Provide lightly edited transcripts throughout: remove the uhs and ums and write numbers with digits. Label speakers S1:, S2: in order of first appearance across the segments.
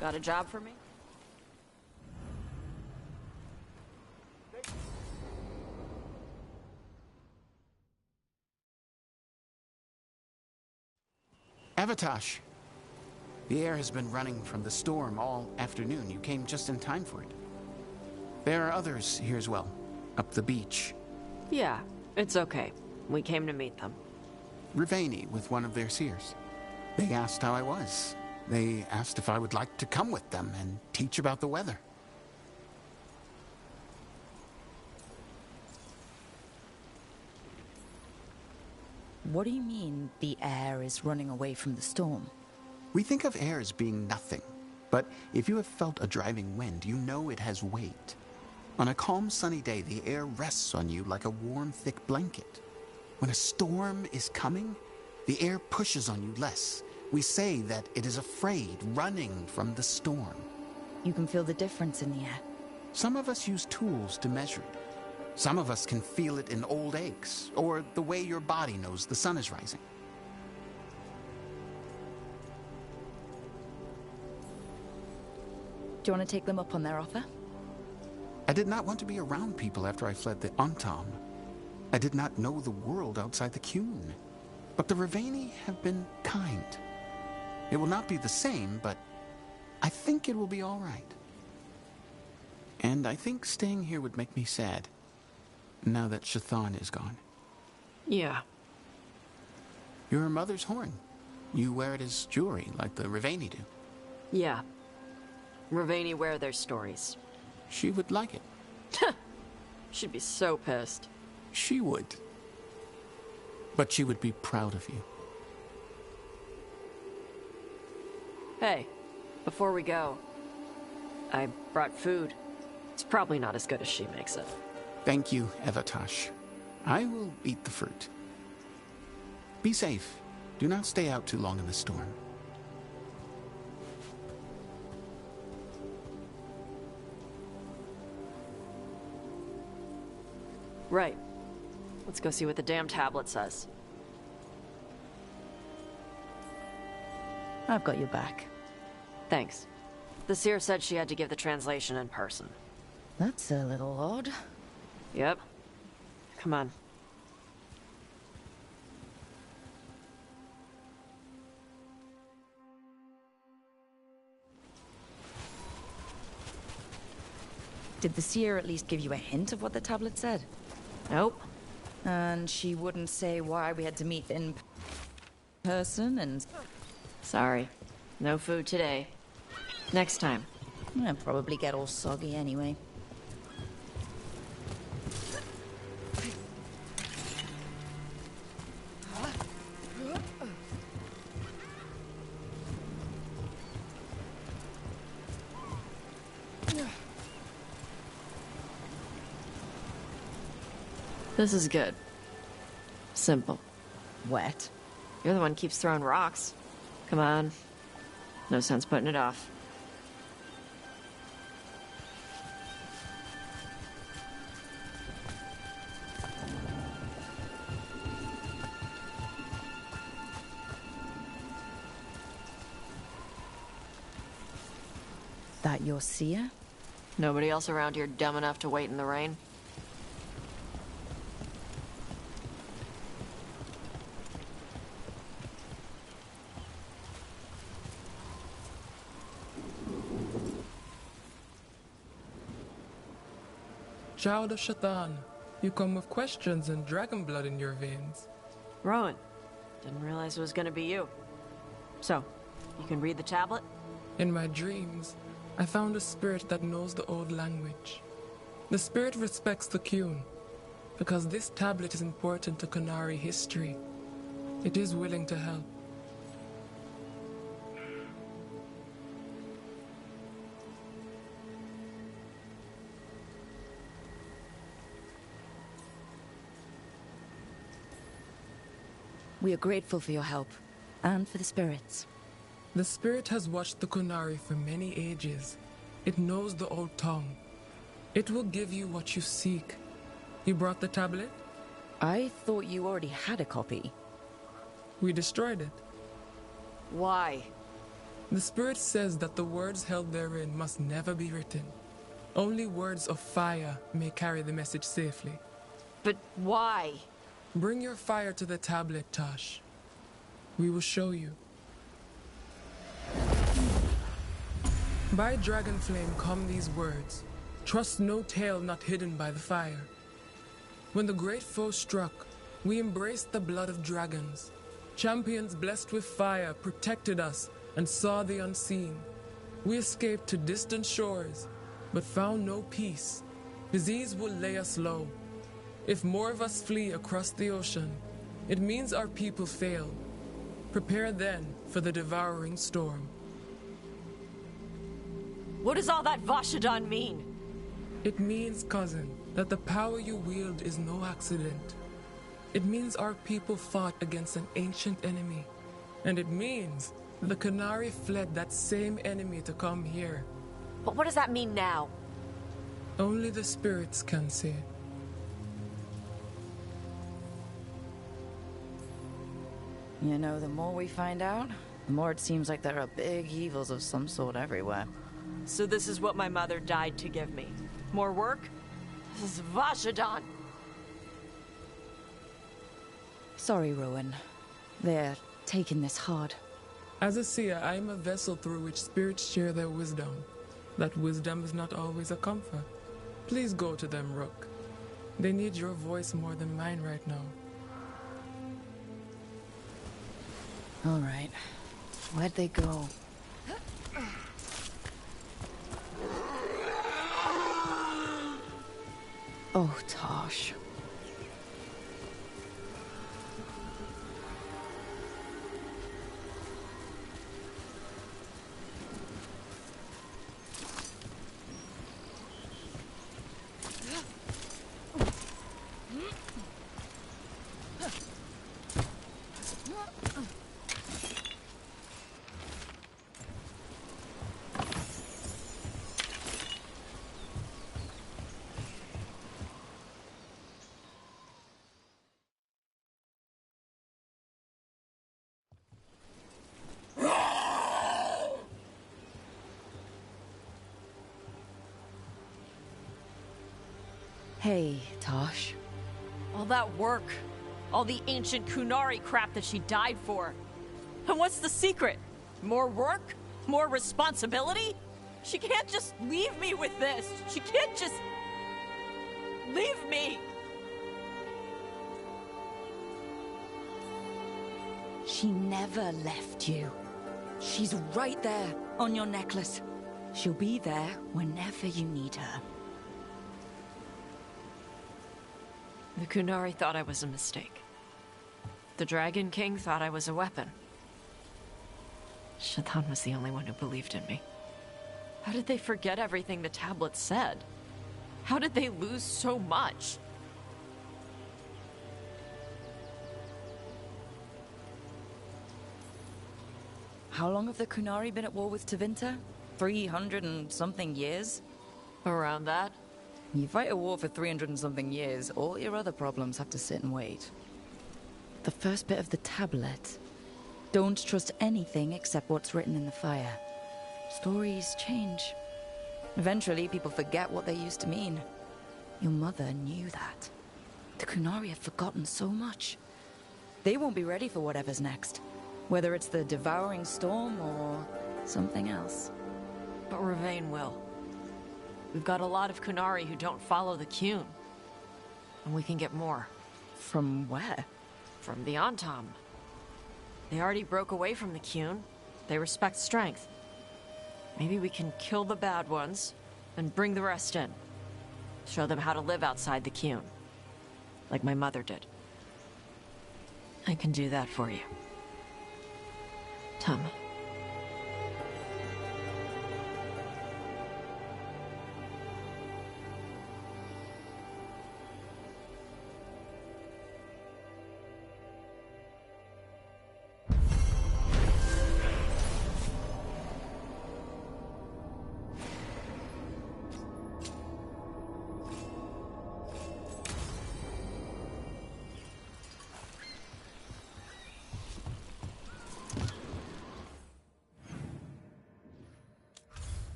S1: Got a job for me?
S2: Avatosh, the air has been running from the storm all afternoon. You came just in time for it. There are others here as well, up the beach.
S1: Yeah, it's okay. We came to meet them.
S2: Riveni with one of their seers. They asked how I was. They asked if I would like to come with them and teach about the weather.
S3: What do you mean, the air is running away from the storm?
S2: We think of air as being nothing, but if you have felt a driving wind, you know it has weight. On a calm, sunny day, the air rests on you like a warm, thick blanket. When a storm is coming, the air pushes on you less. We say that it is afraid, running from the storm.
S3: You can feel the difference in the air.
S2: Some of us use tools to measure it. Some of us can feel it in old aches, or the way your body knows the sun is rising.
S3: Do you want to take them up on their offer?
S2: I did not want to be around people after I fled the Antam. I did not know the world outside the Qun. But the Riveni have been kind. It will not be the same, but I think it will be all right. And I think staying here would make me sad, now that Shathan is gone.
S1: Yeah.
S2: Your mother's horn. You wear it as jewelry, like the Riveni do.
S1: Yeah. Riveni wear their stories.
S2: She would like it.
S1: She'd be so pissed.
S2: She would. But she would be proud of you.
S1: Hey, before we go, I brought food. It's probably not as good as she makes it.
S2: Thank you, Avatosh. I will eat the fruit. Be safe. Do not stay out too long in the storm.
S1: Right. Let's go see what the damn tablet says.
S3: I've got your back.
S1: Thanks. The seer said she had to give the translation in person.
S3: That's a little odd.
S1: Yep. Come on.
S3: Did the seer at least give you a hint of what the tablet said?
S1: Nope.
S3: And she wouldn't say why we had to meet in person and...
S1: Sorry. No food today. Next time.
S3: I'll probably get all soggy anyway.
S1: This is good. Simple.
S3: Wet.
S1: You're the one who keeps throwing rocks. Come on. No sense putting it off.
S3: That your seer?
S1: Nobody else around here dumb enough to wait in the rain?
S4: Child of Shatan, you come with questions and dragon blood in your veins.
S1: Rowan. Didn't realize it was gonna be you. So, you can read the tablet?
S4: In my dreams, I found a spirit that knows the old language. The spirit respects the Qun, because this tablet is important to Qunari history. It is willing to help.
S3: We are grateful for your help, and for the spirits.
S4: The spirit has watched the Qunari for many ages. It knows the old tongue. It will give you what you seek. You brought the tablet?
S3: I thought you already had a copy.
S4: We destroyed it.
S1: Why?
S4: The spirit says that the words held therein must never be written. Only words of fire may carry the message safely.
S1: But why?
S4: Bring your fire to the tablet, Tosh. We will show you. By dragon flame come these words. Trust no tale not hidden by the fire. When the great foe struck, we embraced the blood of dragons. Champions blessed with fire protected us and saw the unseen. We escaped to distant shores, but found no peace. Disease will lay us low. If more of us flee across the ocean, it means our people fail. Prepare then for the devouring storm.
S1: What does all that Vashadan mean?
S4: It means, cousin, that the power you wield is no accident. It means our people fought against an ancient enemy. And it means the Qunari fled that same enemy to come here.
S1: But what does that mean now?
S4: Only the spirits can say.
S3: You know, the more we find out, the more it seems like there are big evils of some sort everywhere.
S1: So this is what my mother died to give me. More work? This is Vashadan.
S3: Sorry, Rowan. They're taking this hard.
S4: As a seer, I am a vessel through which spirits share their wisdom. That wisdom is not always a comfort. Please go to them, Rook. They need your voice more than mine right now.
S3: All right. Where'd they go? Oh, Tosh. Hey, Tosh.
S1: All that work. All the ancient Qunari crap that she died for. And what's the secret? More work? More responsibility? She can't just leave me with this. She can't just... leave me.
S3: She never left you. She's right there, on your necklace. She'll be there whenever you need her.
S1: The Qunari thought I was a mistake. The Dragon King thought I was a weapon. Shaitan was the only one who believed in me. How did they forget everything the tablet said? How did they lose so much?
S3: How long have the Qunari been at war with Tevinter? 300 and something years?
S1: Around that?
S3: You fight a war for 300 and something years, all your other problems have to sit and wait. The first bit of the tablet. Don't trust anything except what's written in the fire. Stories change. Eventually, people forget what they used to mean. Your mother knew that. The Qunari have forgotten so much. They won't be ready for whatever's next. Whether it's the devouring storm or something else.
S1: But Ravain will. We've got a lot of Qunari who don't follow the Qun. And we can get more.
S3: From where?
S1: From the Antam. They already broke away from the Qun. They respect strength. Maybe we can kill the bad ones, and bring the rest in. Show them how to live outside the Qun. Like my mother did. I can do that for you. Tama.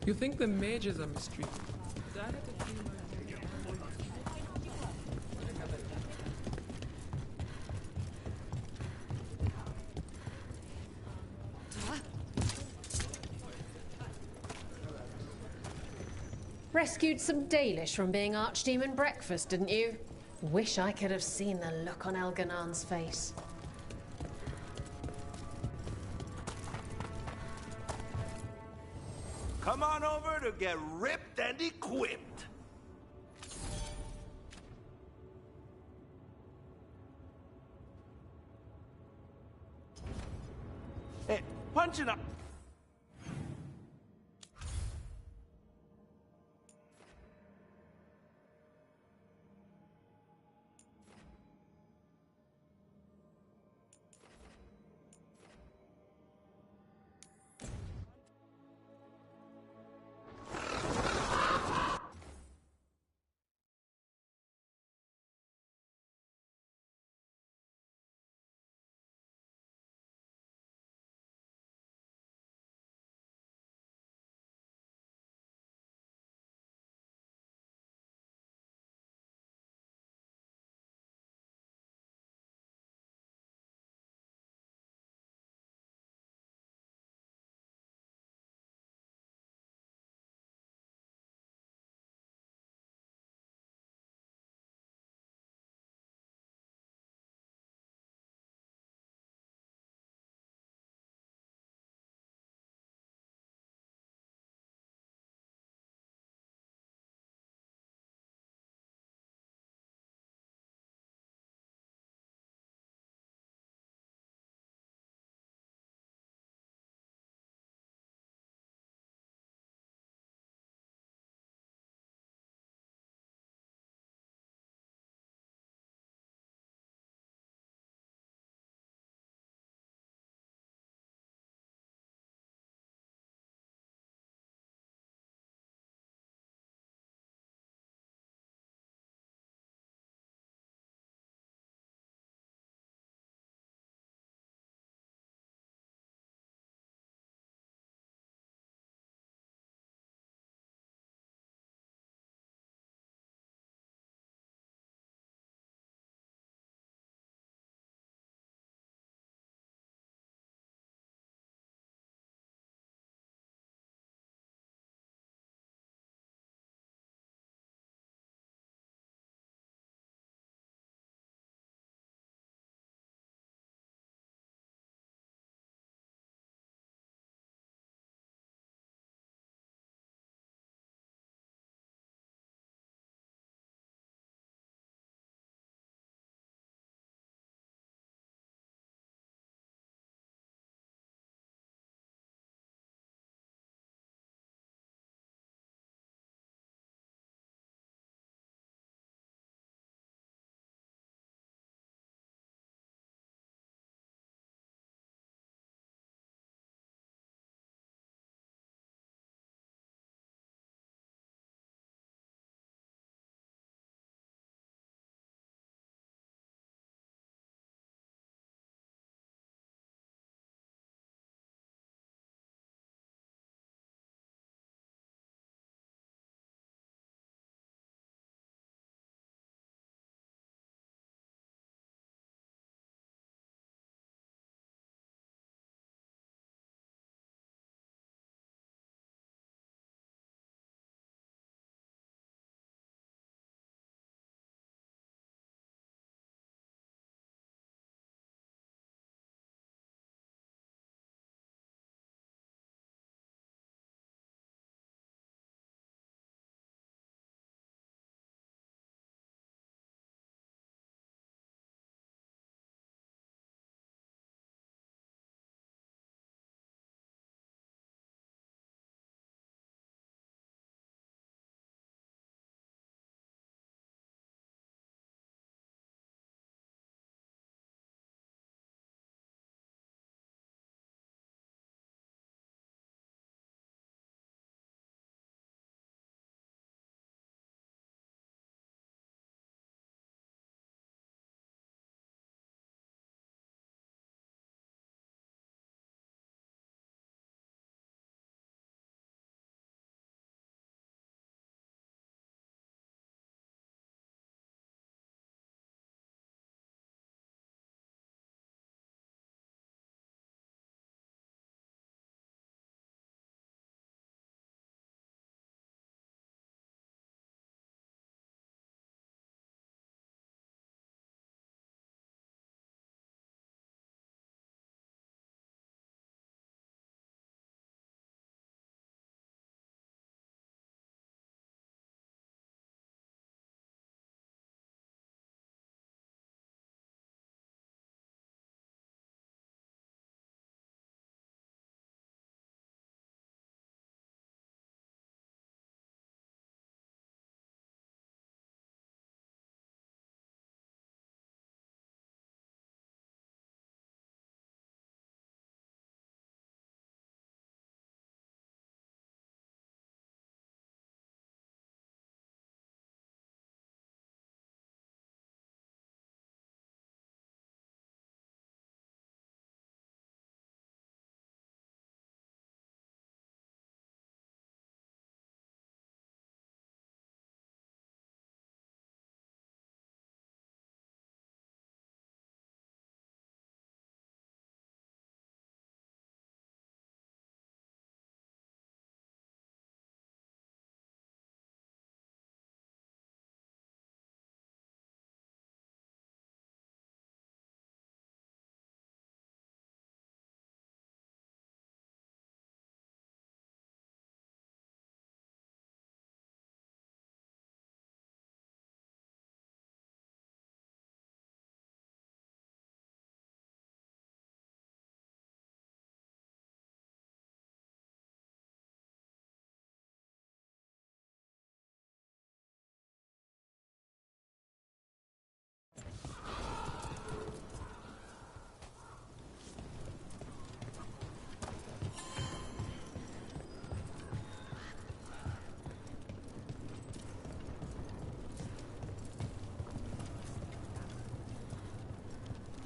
S4: You think the mages are mistreated? I had to clean my-
S5: Rescued some Dalish from being Archdemon breakfast, didn't you? Wish I could have seen the look on Elganan's face.
S6: Come on over to get ripped and equipped. Hey, punching up.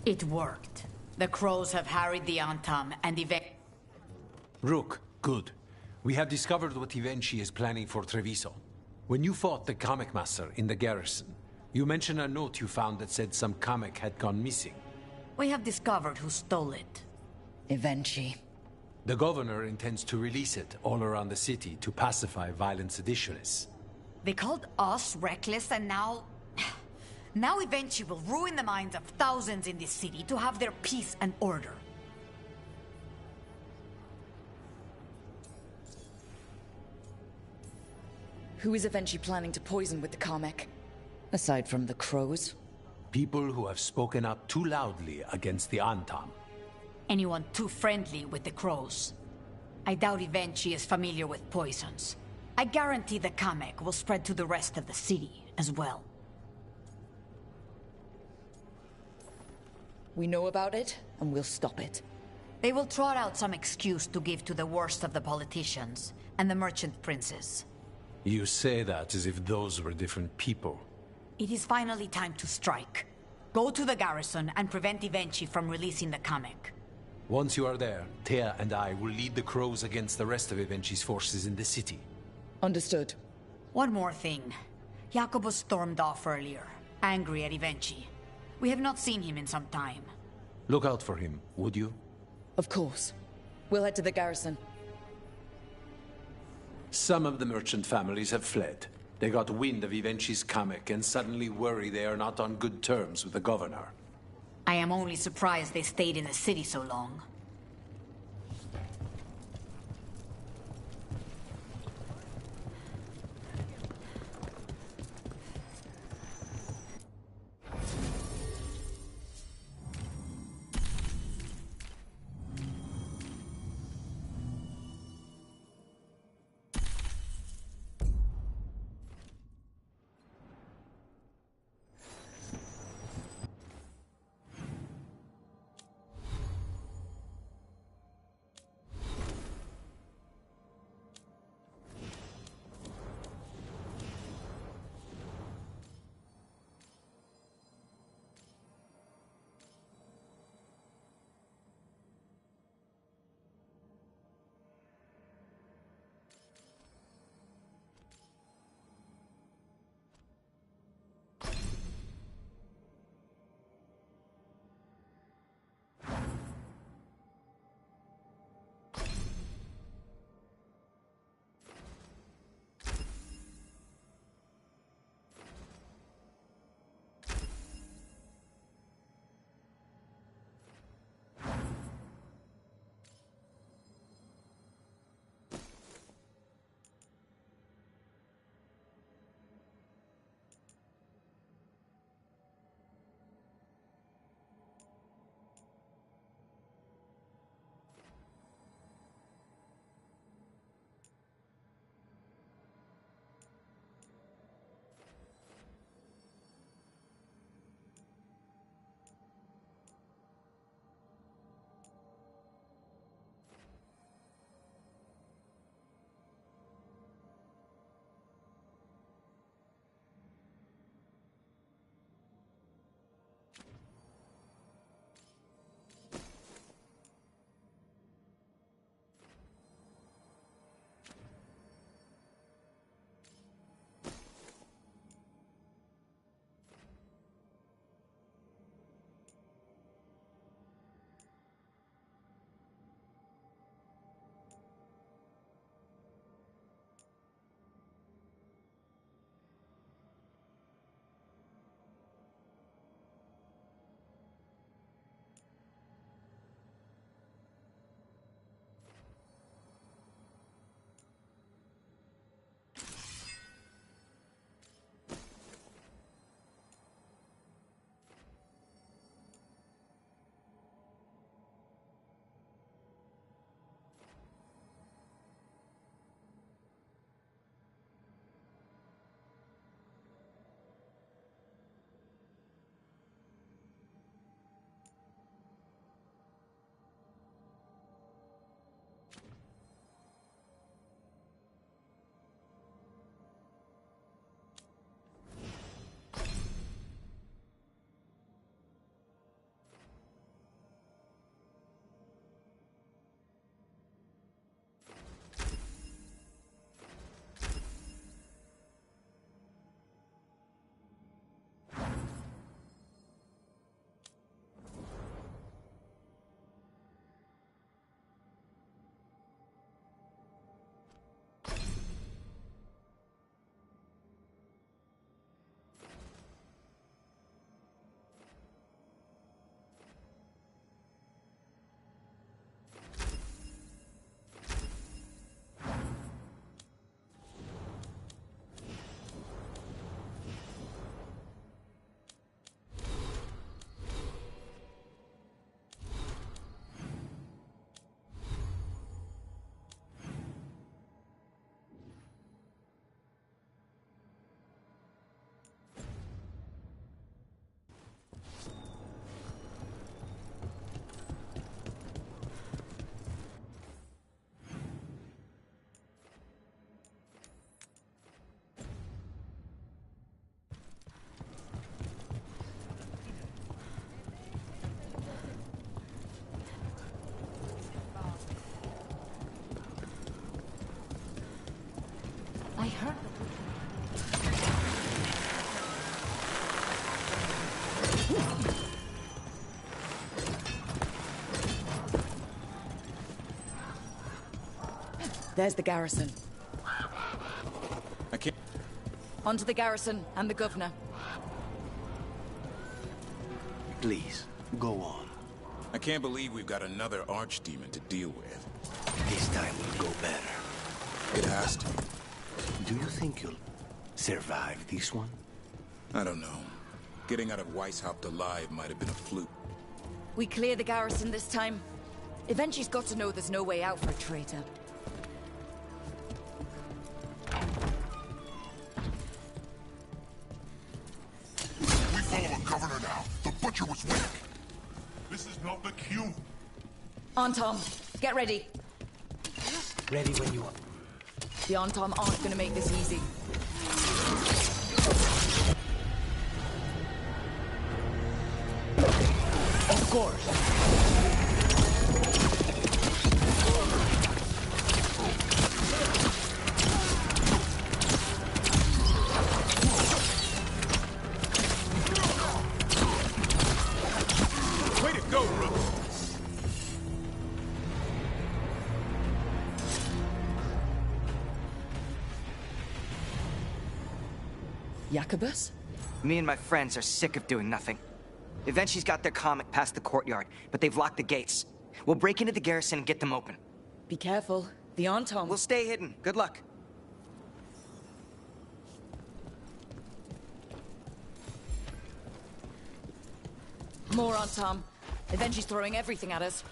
S7: It worked. The crows have harried the Antam and
S8: Rook, good. We have discovered what Ivenchi is planning for Treviso. When you fought the Kamek Master in the garrison, you mentioned a note you found that said some Kamek had gone missing.
S7: We have discovered who stole it.
S3: Eventually.
S8: The governor intends to release it all around the city to pacify violent seditionists.
S7: They called us reckless and now... Now Evenchi will ruin the minds of thousands in this city to have their peace and order.
S3: Who is eventually planning to poison with the Kamek? Aside from the crows?
S8: People who have spoken up too loudly against the Antam.
S7: Anyone too friendly with the crows. I doubt Evenchi is familiar with poisons. I guarantee the Kamek will spread to the rest of the city as well.
S3: We know about it, and we'll stop it.
S7: They will trot out some excuse to give to the worst of the politicians and the merchant princes.
S8: You say that as if those were different people.
S7: It is finally time to strike. Go to the garrison and prevent Evenchi from releasing the Kamek.
S8: Once you are there, Thea and I will lead the crows against the rest of Evenchi's forces in the city.
S3: Understood.
S7: One more thing. Jacobo stormed off earlier, angry at Evenchi. We have not seen him in some time.
S8: Look out for him, would you?
S3: Of course. We'll head to the garrison.
S8: Some of the merchant families have fled. They got wind of Evenchi's Kamek and suddenly worry they are not on good terms with the governor.
S7: I am only surprised they stayed in the city so long.
S3: There's the garrison.
S9: I can't...
S3: Onto the garrison and the governor.
S6: Please, go on.
S9: I can't believe we've got another archdemon to deal with.
S6: This time will go better.
S9: It has to.
S6: Do you think you'll survive this one?
S9: I don't know. Getting out of Weishaupt alive might have been a fluke.
S3: We clear the garrison this time. Eventually's got to know there's no way out for a traitor.
S10: We follow a governor now. The butcher was weak. This is not the Q.
S3: On, Tom. Get ready.
S6: Ready when you are.
S3: The On-Tom aren't gonna make this easy.
S6: Of course.
S9: Way to go, Rook!
S3: Jacobus?
S11: Me and my friends are sick of doing nothing. Eventually's got their comic past the courtyard, but they've locked the gates. We'll break into the garrison and get them open.
S3: Be careful. The On-Tom...
S11: We'll stay hidden. Good luck.
S3: More On-Tom. Eventually's throwing everything at us.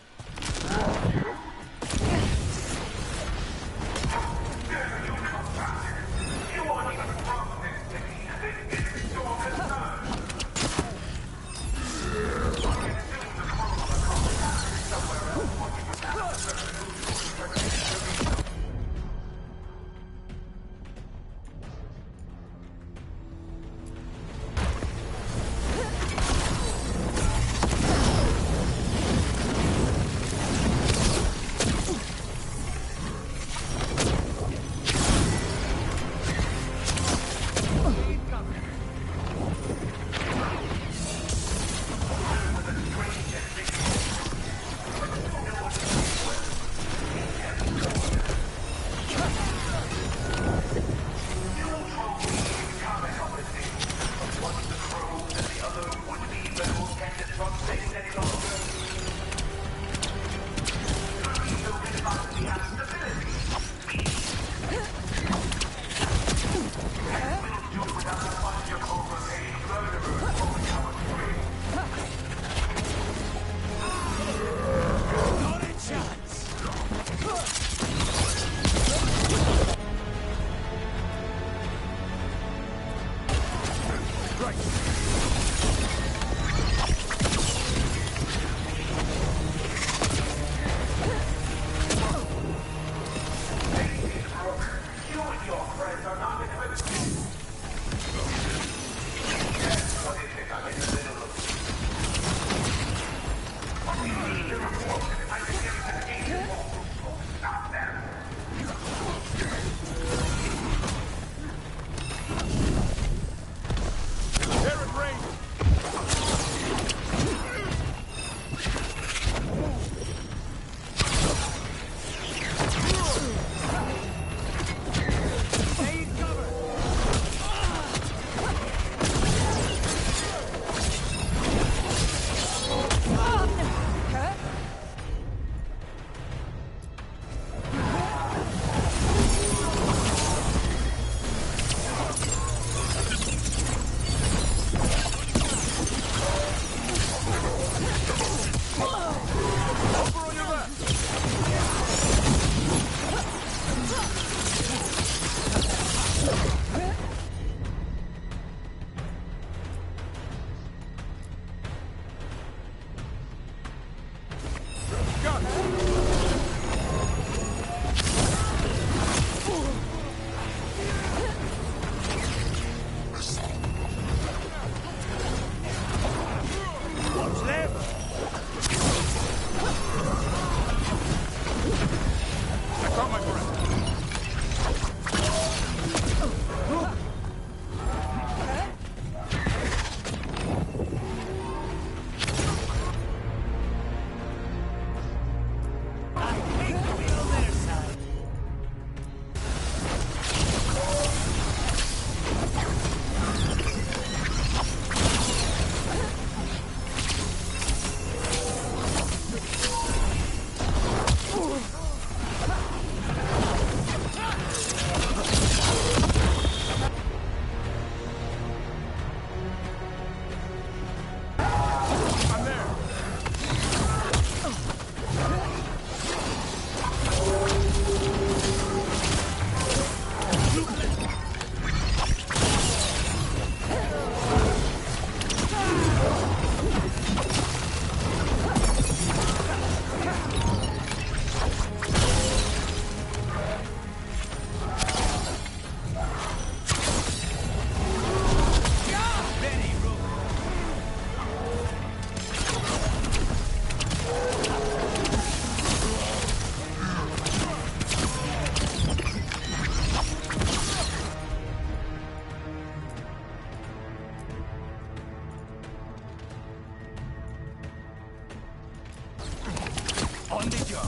S6: On the job.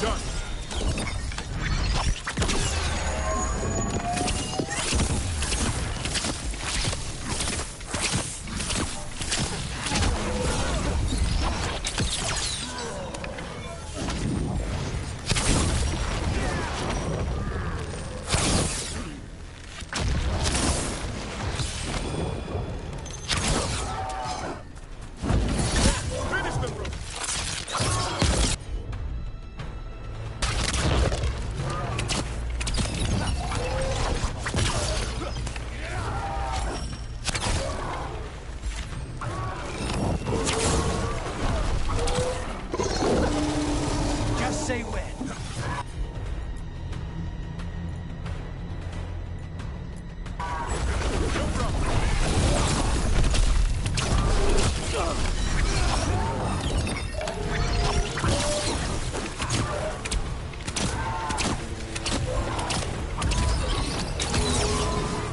S9: Done.
S6: Say when.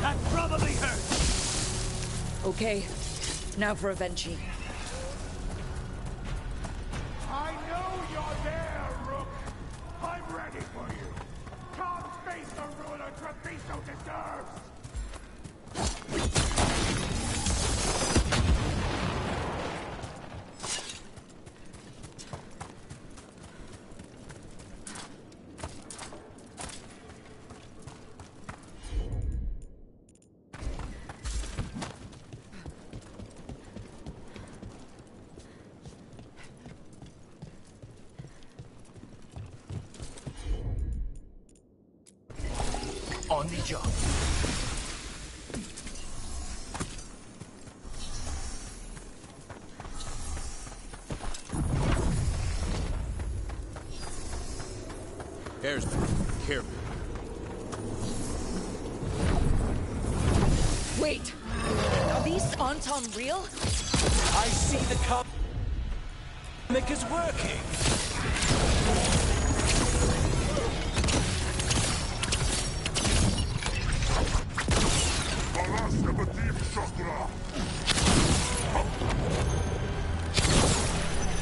S6: That probably hurt.
S3: Okay, now for Avenchi.
S10: I know you're there, Rook! I'm ready for you! Come face the ruler Treviso deserves!
S6: On the job.
S9: Airsman, careful.
S3: Wait! Are these Anton real?
S6: I see the comic is working.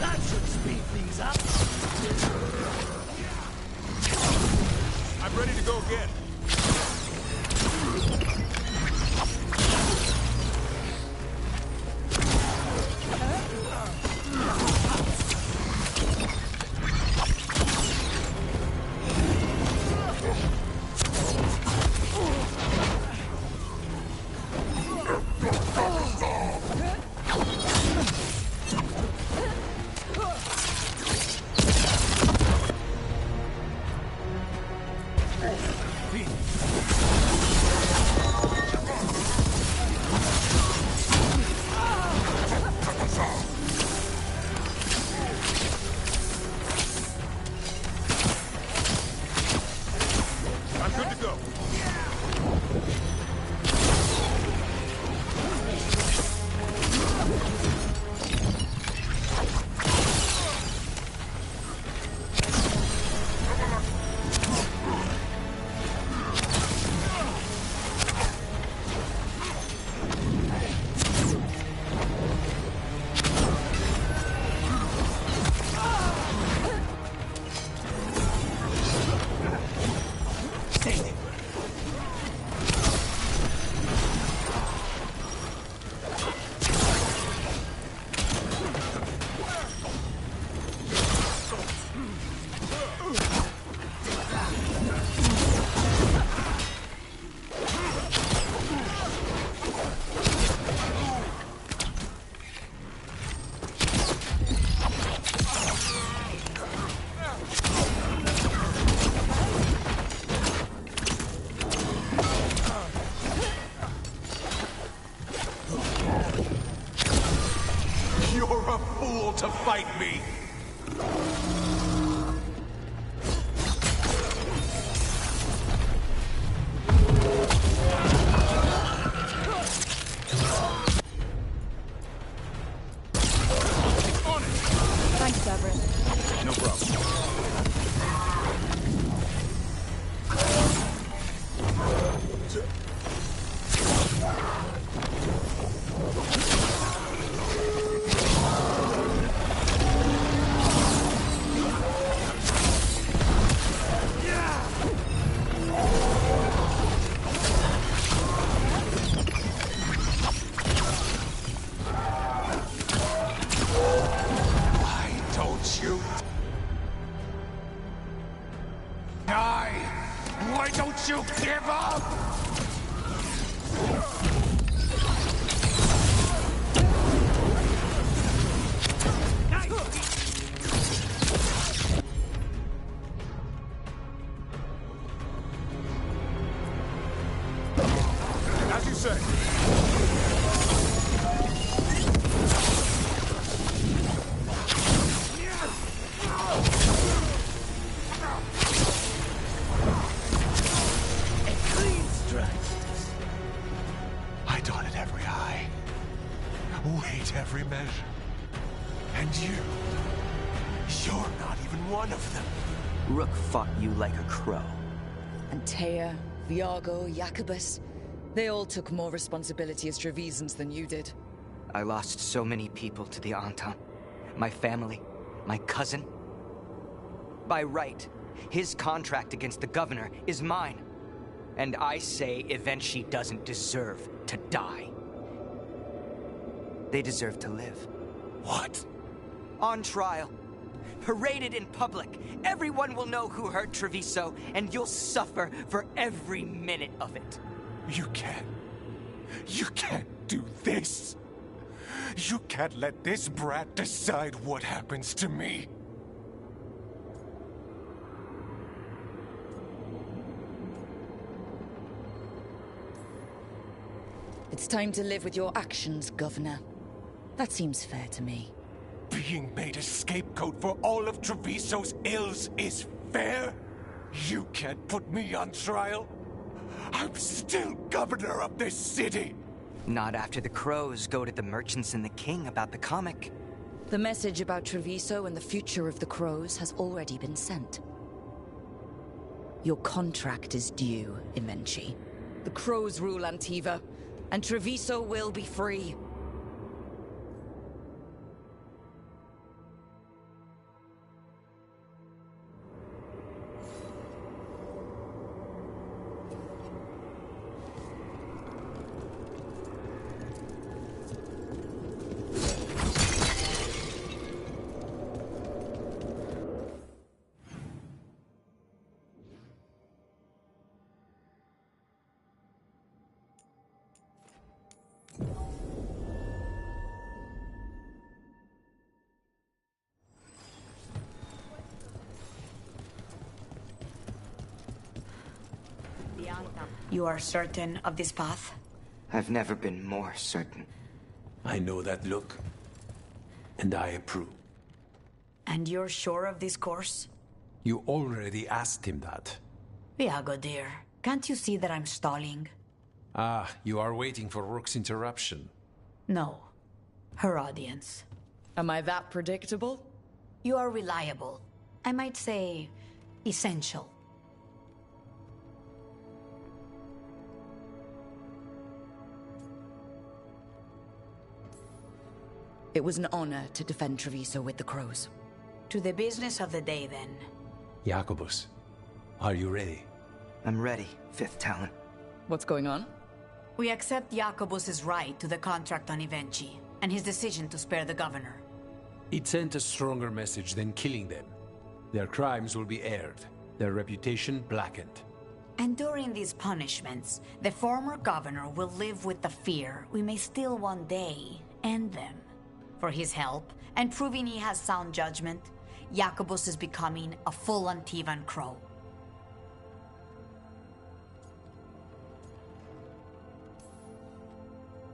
S6: That should speed things up.
S9: I'm ready to go again. I'm good to go.
S6: You're a fool to fight me!
S3: Thanks, Severus.
S9: No problem.
S10: say?
S6: A clean strike.
S10: I dotted every I, weighed every measure. And you're not even one of them.
S11: Rook fought you like a crow.
S3: Antea, Viago, Jacobus, they all took more responsibility as Trevisans than you did.
S11: I lost so many people to the Antam. My family, my cousin. By right, his contract against the governor is mine. And I say Evenchi doesn't deserve to die. They deserve to live.
S10: What?
S11: On trial. Paraded in public. Everyone will know who hurt Treviso, and you'll suffer for every minute of it.
S10: You can't do this. You can't let this brat decide what happens to me.
S3: It's time to live with your actions, Governor. That seems fair to me.
S10: Being made a scapegoat for all of Treviso's ills is fair? You can't put me on trial? I'm still governor of this city!
S11: Not after the crows go to the merchants and the king about the comic.
S3: The message about Treviso and the future of the crows has already been sent. Your contract is due, Evenchi. The crows rule Antiva, and Treviso will be free.
S7: You are certain of this path?
S11: I've never been more certain.
S8: I know that look, and I approve.
S7: And you're sure of this course?
S8: You already asked him that.
S7: Viago, dear, can't you see that I'm stalling?
S8: Ah, you are waiting for Rook's interruption.
S7: No. Her audience.
S3: Am I that predictable?
S7: You are reliable. I might say, essential.
S3: It was an honor to defend Treviso with the crows.
S7: To the business of the day, then.
S8: Jacobus, are you ready?
S11: I'm ready, Fifth Talon.
S3: What's going on?
S7: We accept Jacobus's right to the contract on Evenchi, and his decision to spare the governor.
S8: It sent a stronger message than killing them. Their crimes will be aired, their reputation blackened.
S7: And during these punishments, the former governor will live with the fear we may still one day end them. For his help, and proving he has sound judgment, Jacobus is becoming a full Antivan crow.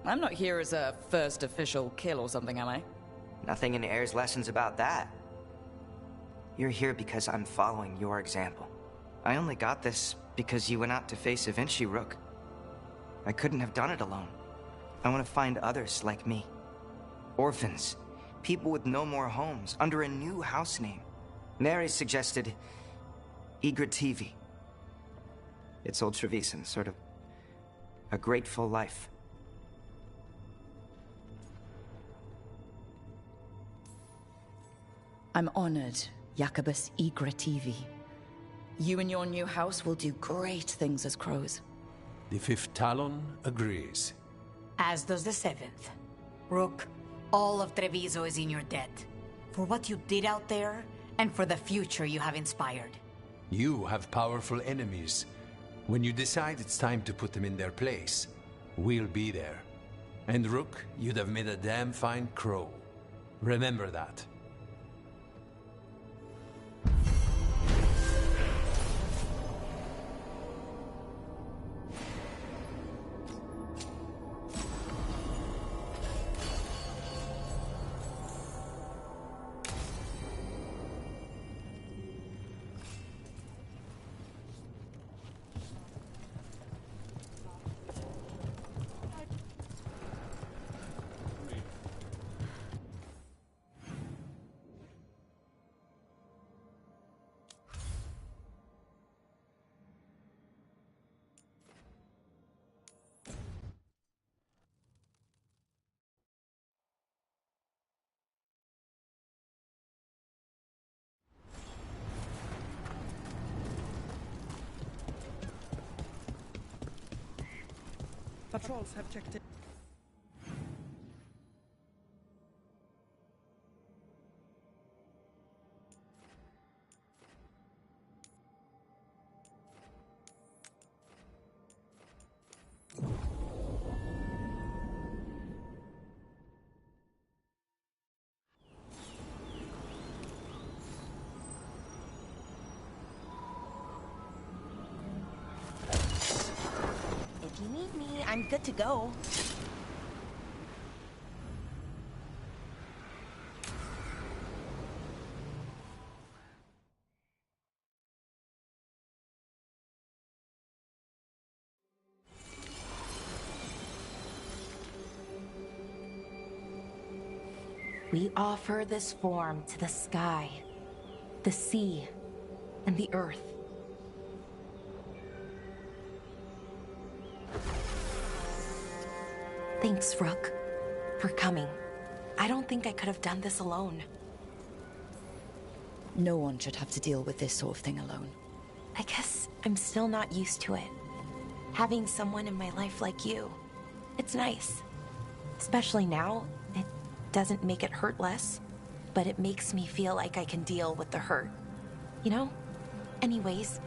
S3: I'm not here as a first official kill or something, am I?
S11: Nothing in Air's lessons about that. You're here because I'm following your example. I only got this because you went out to face Evenchi, Rook. I couldn't have done it alone. I want to find others like me. Orphans. People with no more homes, under a new house name. Neri suggested Igrativi. It's old Trevisan, sort of a grateful life.
S3: I'm honored, Jacobus Igrativi. You and your new house will do great things as crows.
S8: The Fifth Talon agrees.
S7: As does the Seventh. Rook, all of Treviso is in your debt. For what you did out there, and for the future you have inspired.
S8: You have powerful enemies. When you decide it's time to put them in their place, we'll be there. And Rook, you'd have made a damn fine crow. Remember that.
S12: Patrols have checked in.
S13: If you need me, I'm good to go. We offer this form to the sky, the sea, and the earth. Thanks, Rook, for coming. I don't think I could have done this alone.
S3: No one should have to deal with this sort of thing alone.
S13: I guess I'm still not used to it. Having someone in my life like you. It's nice. Especially now, it doesn't make it hurt less, but it makes me feel like I can deal with the hurt. You know? Anyways,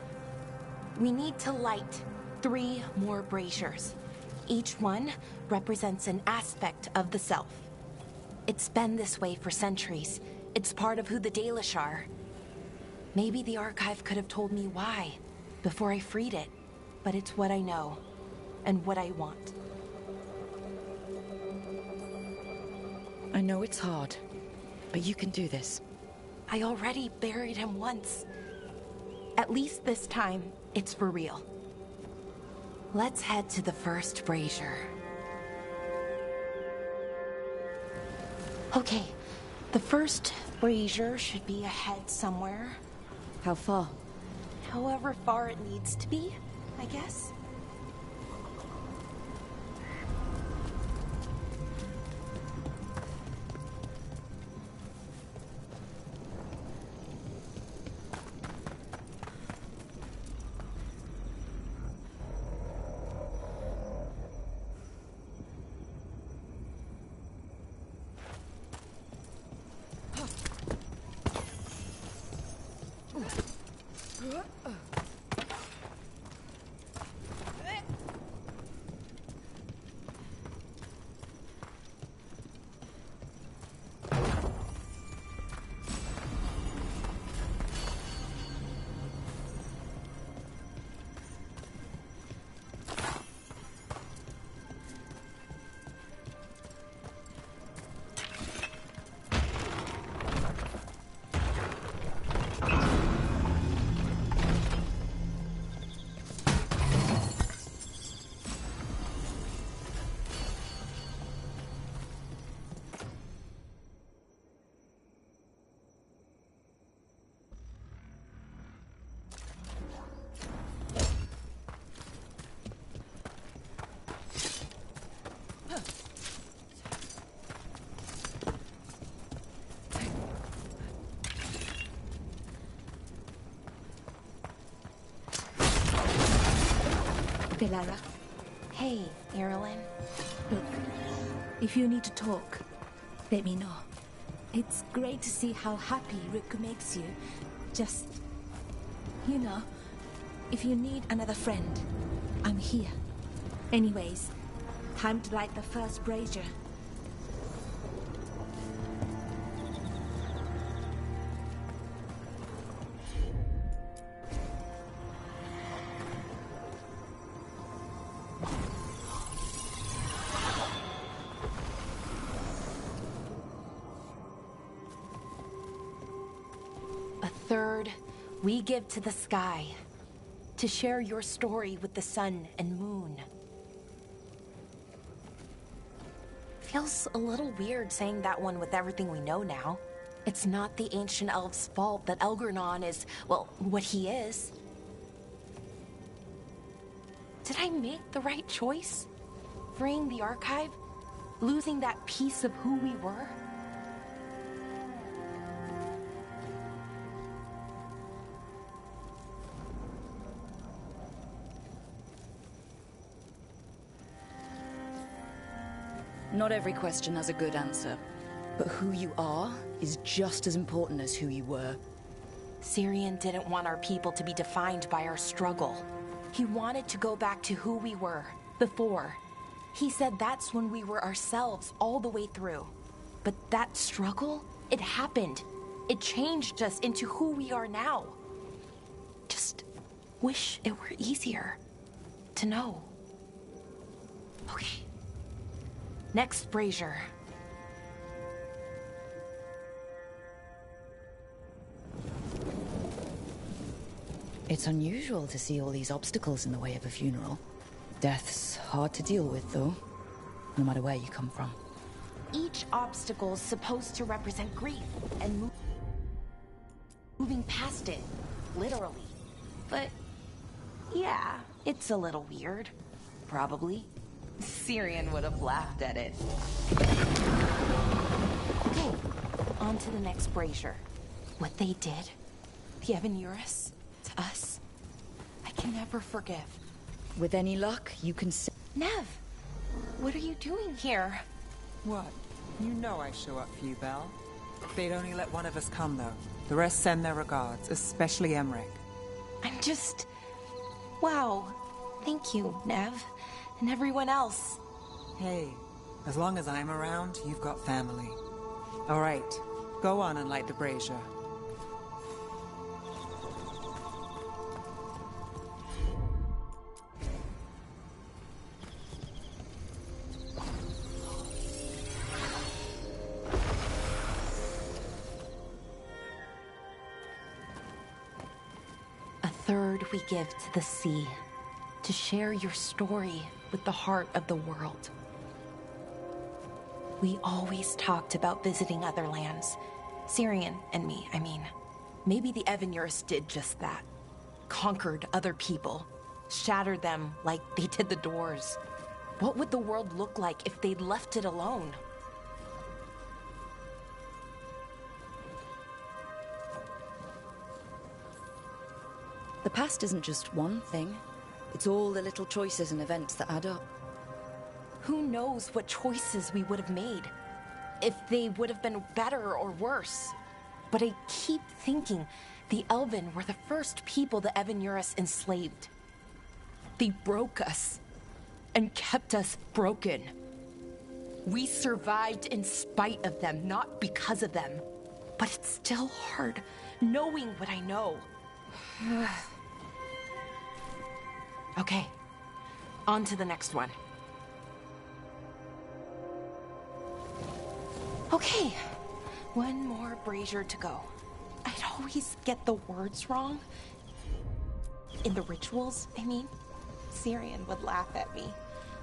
S13: we need to light 3 more braziers. Each one represents an aspect of the self. It's been this way for centuries. It's part of who the Dalish are. Maybe the Archive could have told me why before I freed it, but it's what I know and what I want.
S3: I know it's hard, but you can do this.
S13: I already buried him once. At least this time, it's for real. Let's head to the first brazier. Okay, the first brazier should be ahead somewhere.
S3: How far?
S13: However far it needs to be, I guess.
S14: Lara.
S13: Hey, Erilyn.
S14: Look, if you need to talk, let me know. It's great to see how happy Rook makes you. Just, you know, if you need another friend, I'm here. Anyways, time to light the first brazier.
S13: We give to the sky, to share your story with the sun and moon. Feels a little weird saying that one with everything we know now. It's not the ancient elf's fault that Elgarnon is, well, what he is. Did I make the right choice? Freeing the Archive? Losing that piece of who we were?
S3: Not every question has a good answer, but who you are is just as important as who you were.
S13: Syrian didn't want our people to be defined by our struggle. He wanted to go back to who we were before. He said that's when we were ourselves all the way through. But that struggle, it happened. It changed us into who we are now. Just wish it were easier to know. Okay. Next, Brazier.
S3: It's unusual to see all these obstacles in the way of a funeral. Death's hard to deal with, though, no matter where you come from.
S13: Each obstacle's supposed to represent grief and moving past it, literally. But yeah, it's a little weird. Probably. Syrian would have laughed at it. Okay, on to the next Brazier. What they did, the Evan-Urus, to us, I can never forgive.
S3: With any luck, you can
S13: Nev, what are you doing here?
S12: What? You know I show up for you, Belle. They'd only let one of us come, though. The rest send their regards, especially Emmerich.
S13: I'm just... Wow. Thank you, Nev. And everyone else.
S12: Hey, as long as I'm around, you've got family. All right, go on and light the brazier.
S13: A third we give to the sea, to share your story with the heart of the world. We always talked about visiting other lands. Syrian and me, I mean. Maybe the Evan-Urus did just that. Conquered other people. Shattered them like they did the doors. What would the world look like if they'd left it alone?
S3: The past isn't just one thing. It's all the little choices and events that add up.
S13: Who knows what choices we would have made? If they would have been better or worse. But I keep thinking the Elven were the first people the Evan-Urus enslaved. They broke us and kept us broken. We survived in spite of them, not because of them. But it's still hard knowing what I know. Okay, on to the next one. Okay, one more brazier to go. I'd always get the words wrong. In the rituals, I mean. Syrian would laugh at me.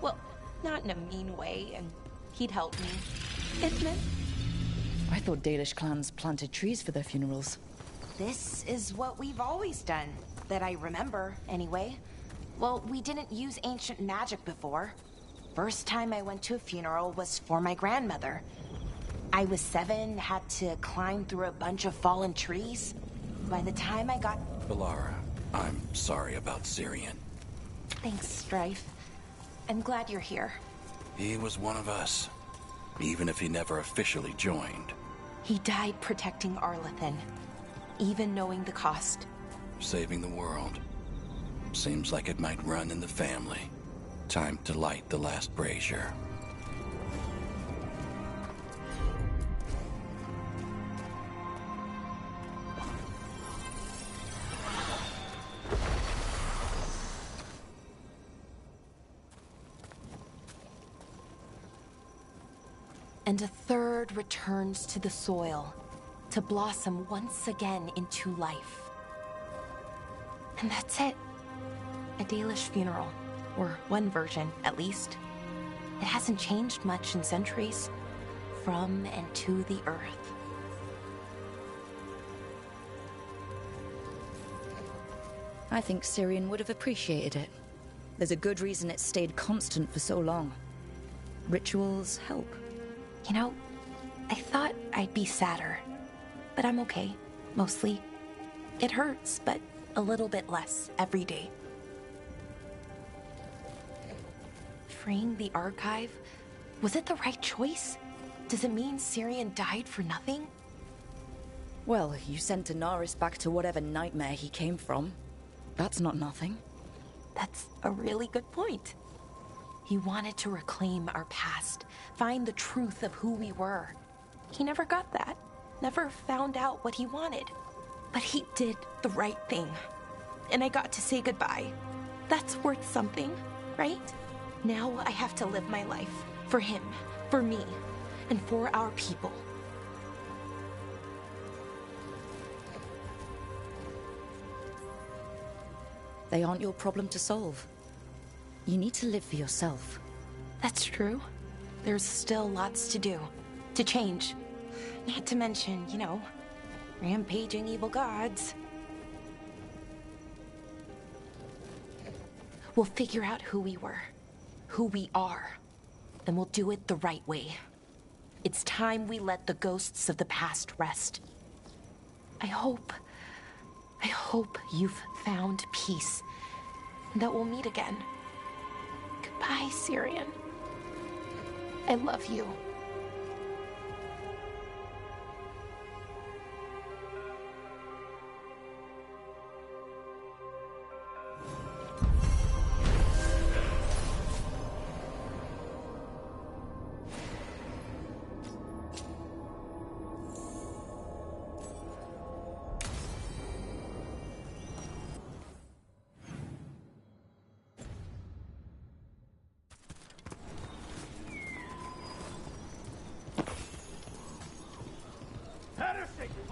S13: Well, not in a mean way, and he'd help me. It meant...
S3: I thought Dalish clans planted trees for their funerals.
S13: This is what we've always done, that I remember, anyway. Well, we didn't use ancient magic before. First time I went to a funeral was for my grandmother. I was 7, had to climb through a bunch of fallen trees. By the time I got...
S9: Balara, I'm sorry about Syrian.
S13: Thanks, Strife. I'm glad you're here.
S9: He was one of us, even if he never officially joined.
S13: He died protecting Arlathan, even knowing the cost.
S9: Saving the world. Seems like it might run in the family. Time to light the last brazier.
S13: And a third returns to the soil, to blossom once again into life. And that's it. A Dalish funeral, or one version, at least. It hasn't changed much in centuries, from and to the earth.
S3: I think Syrian would have appreciated it. There's a good reason it stayed constant for so long. Rituals help.
S13: You know, I thought I'd be sadder, but I'm okay, mostly. It hurts, but a little bit less every day. Freeing the archive, Was it the right choice? Does it mean Syrian died for nothing?
S3: Well, you sent Daenerys back to whatever nightmare he came from. That's not nothing.
S13: That's a really good point. He wanted to reclaim our past, find the truth of who we were. He never got that, never found out what he wanted. But he did the right thing. And I got to say goodbye. That's worth something, right? Now I have to live my life. For him, for me, and for our people.
S3: They aren't your problem to solve. You need to live for yourself.
S13: That's true. There's still lots to do, to change. Not to mention, you know, rampaging evil gods. We'll figure out who we were, who we are, and we'll do it the right way. It's time we let the ghosts of the past rest. I hope you've found peace, and that we'll meet again. Goodbye, Syrian. I love you.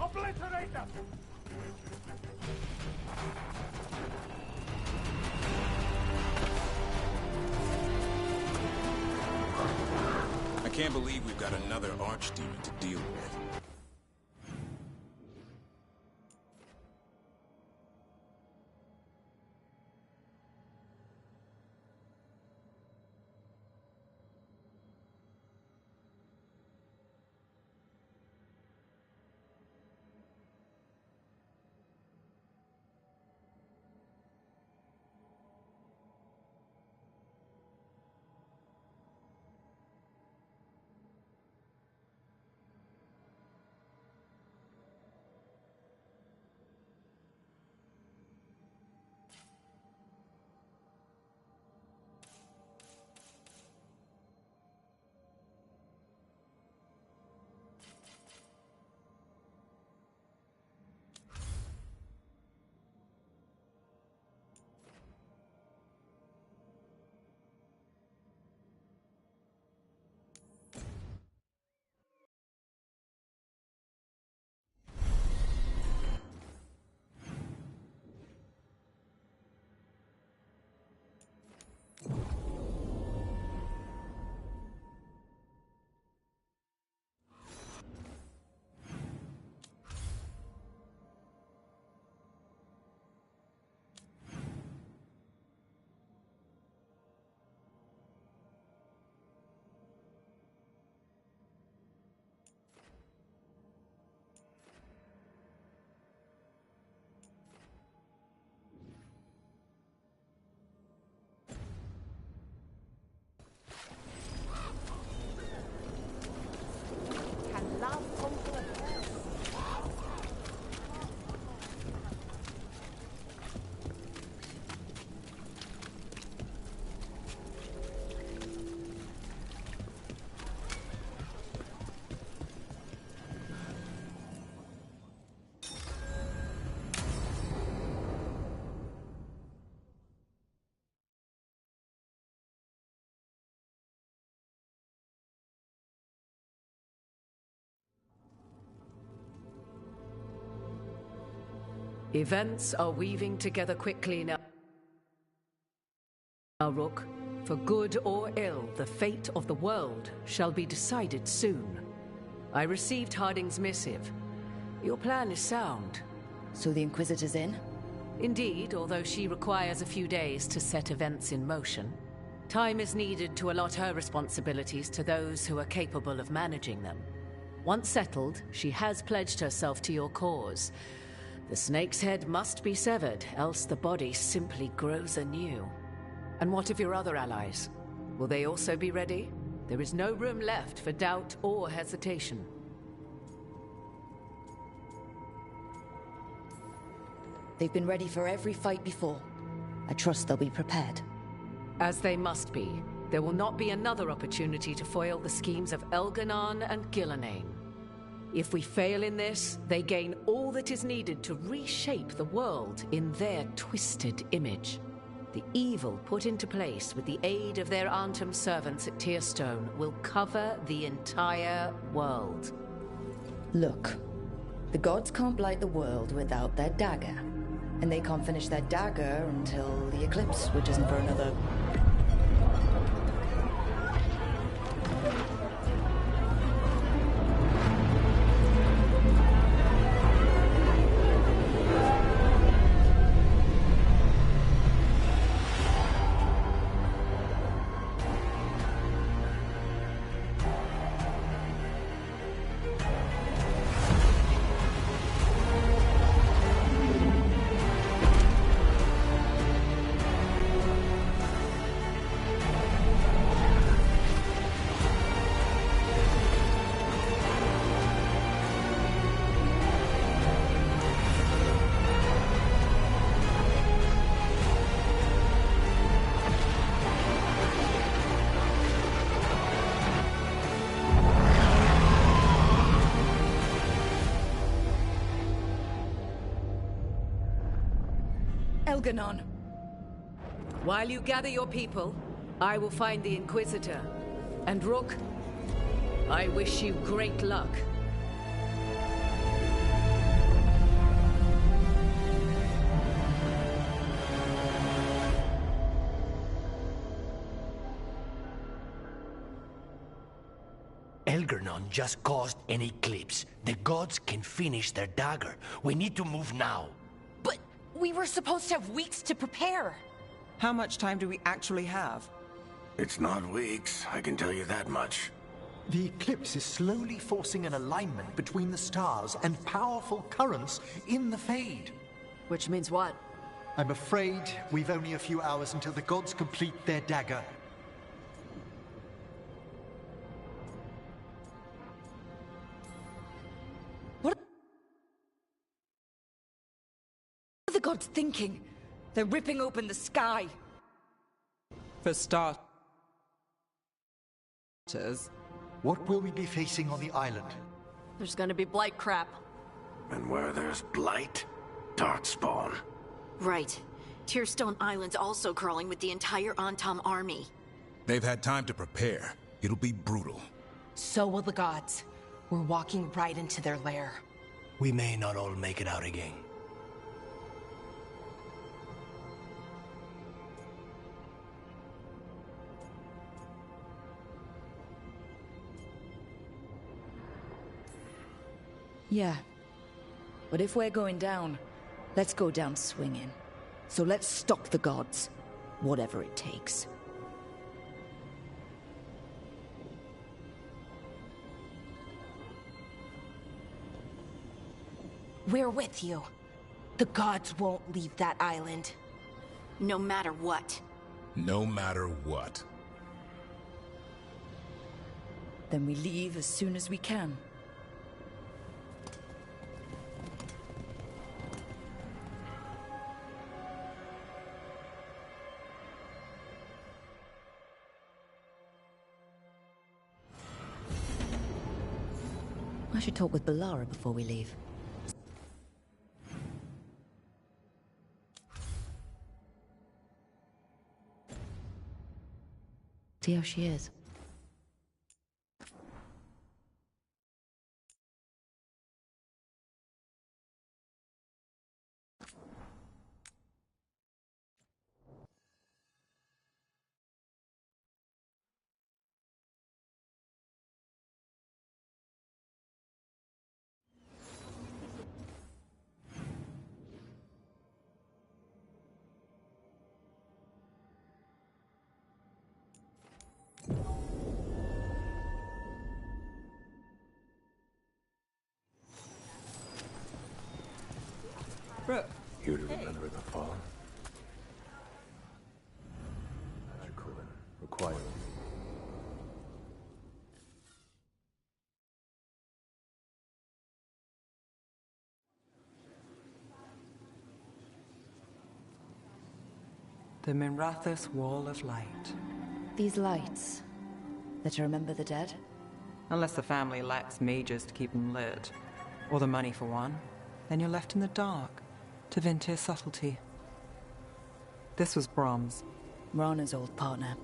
S6: Obliterate them!
S15: I can't believe we've got another archdemon to deal with.
S16: Events are weaving together quickly now, Rook. For good or ill, the fate of the world shall be decided soon. I received Harding's missive. Your plan is sound.
S3: So the Inquisitor's in?
S16: Indeed, although she requires a few days to set events in motion. Time is needed to allot her responsibilities to those who are capable of managing them. Once settled, she has pledged herself to your cause. The snake's head must be severed, else the body simply grows anew. And what of your other allies? Will they also be ready? There is no room left for doubt or hesitation.
S3: They've been ready for every fight before. I trust they'll be prepared.
S16: As they must be. There will not be another opportunity to foil the schemes of Elganon and Gillenane. If we fail in this, they gain all that is needed to reshape the world in their twisted image. The evil put into place with the aid of their Arnhem servants at Tearstone will cover the entire world.
S3: Look, the gods can't blight the world without their dagger. And they can't finish their dagger until the eclipse, which isn't for another... Elganon.
S16: While you gather your people, I will find the Inquisitor. And Rook, I wish you great luck.
S17: Elganon just caused an eclipse. The gods can finish their dagger. We need to move now.
S13: But we were supposed to have weeks to prepare.
S12: How much time do we actually have?
S10: It's not weeks, I can tell you that much.
S18: The eclipse is slowly forcing an alignment between the stars and powerful currents in the Fade.
S1: Which means what?
S18: I'm afraid we've only a few hours until the gods complete their dagger.
S3: What are the gods thinking? They're ripping open the sky.
S12: For starters,
S18: what will we be facing on the island?
S1: There's gonna be blight crap.
S10: And where there's blight, darkspawn.
S19: Right. Tearstone Island's also crawling with the entire Antom army.
S15: They've had time to prepare. It'll be brutal.
S13: So will the gods. We're walking right into their lair.
S17: We may not all make it out again.
S3: Yeah. But if we're going down, let's go down swinging. So let's stop the gods, whatever it takes.
S13: We're with you. The gods won't leave that island.
S19: No matter what.
S15: No matter what.
S3: Then we leave as soon as we can. I should talk with Balara before we leave. See how she is.
S12: Brooke.
S8: Here to remember the fallen. Require.
S12: The Minrathous Wall of Light.
S3: These lights, they're to remember the dead?
S12: Unless the family lacks mages to keep them lit, or the money for one, then you're left in the dark, to Vintir's subtlety. This was Brom's.
S3: Rana's old partner.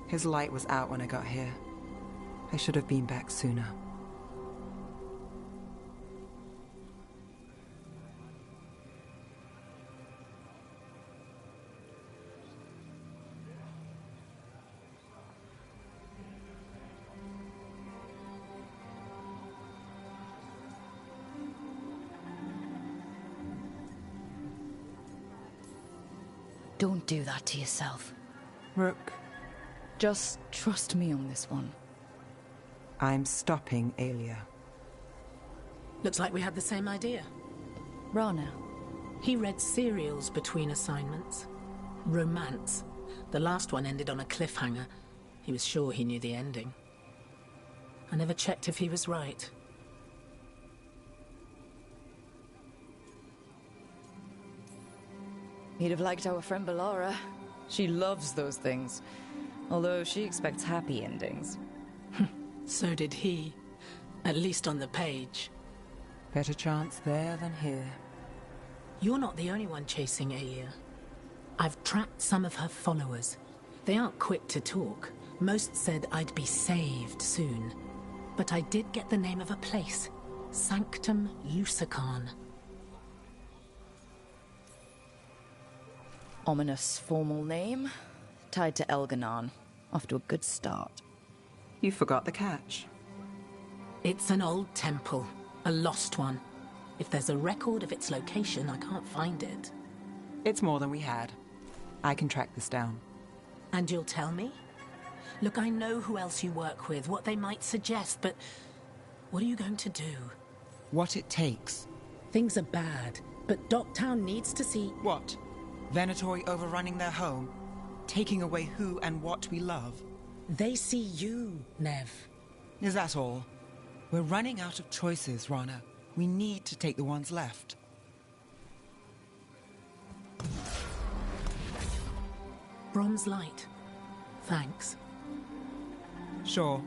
S12: His light was out when I got here. I should have been back sooner.
S3: Don't do that to yourself.
S12: Rook.
S3: Just trust me on this one.
S12: I'm stopping Aelia.
S20: Looks like we had the same idea.
S3: Rana.
S20: He read serials between assignments. Romance. The last one ended on a cliffhanger. He was sure he knew the ending. I never checked if he was right.
S3: He'd have liked our friend Bellara. She loves those things. Although she expects happy endings.
S20: So did he. At least on the page.
S12: Better chance there than here.
S20: You're not the only one chasing Aelia. I've tracked some of her followers. They aren't quick to talk. Most said I'd be saved soon. But I did get the name of a place. Sanctum Lucican.
S3: Ominous formal name. Tied to Elganon. Off to a good start.
S12: You forgot the catch.
S20: It's an old temple. A lost one. If there's a record of its location, I can't find it.
S12: It's more than we had. I can track this down.
S20: And you'll tell me? Look, I know who else you work with, what they might suggest, but what are you going to do?
S12: What it takes.
S20: Things are bad, but Docktown needs to see...
S12: What? Venatori overrunning their home? Taking away who and what we love?
S20: They see you, Nev.
S12: Is that all? We're running out of choices, Rana. We need to take the ones left.
S20: Brom's light. Thanks.
S12: Sure.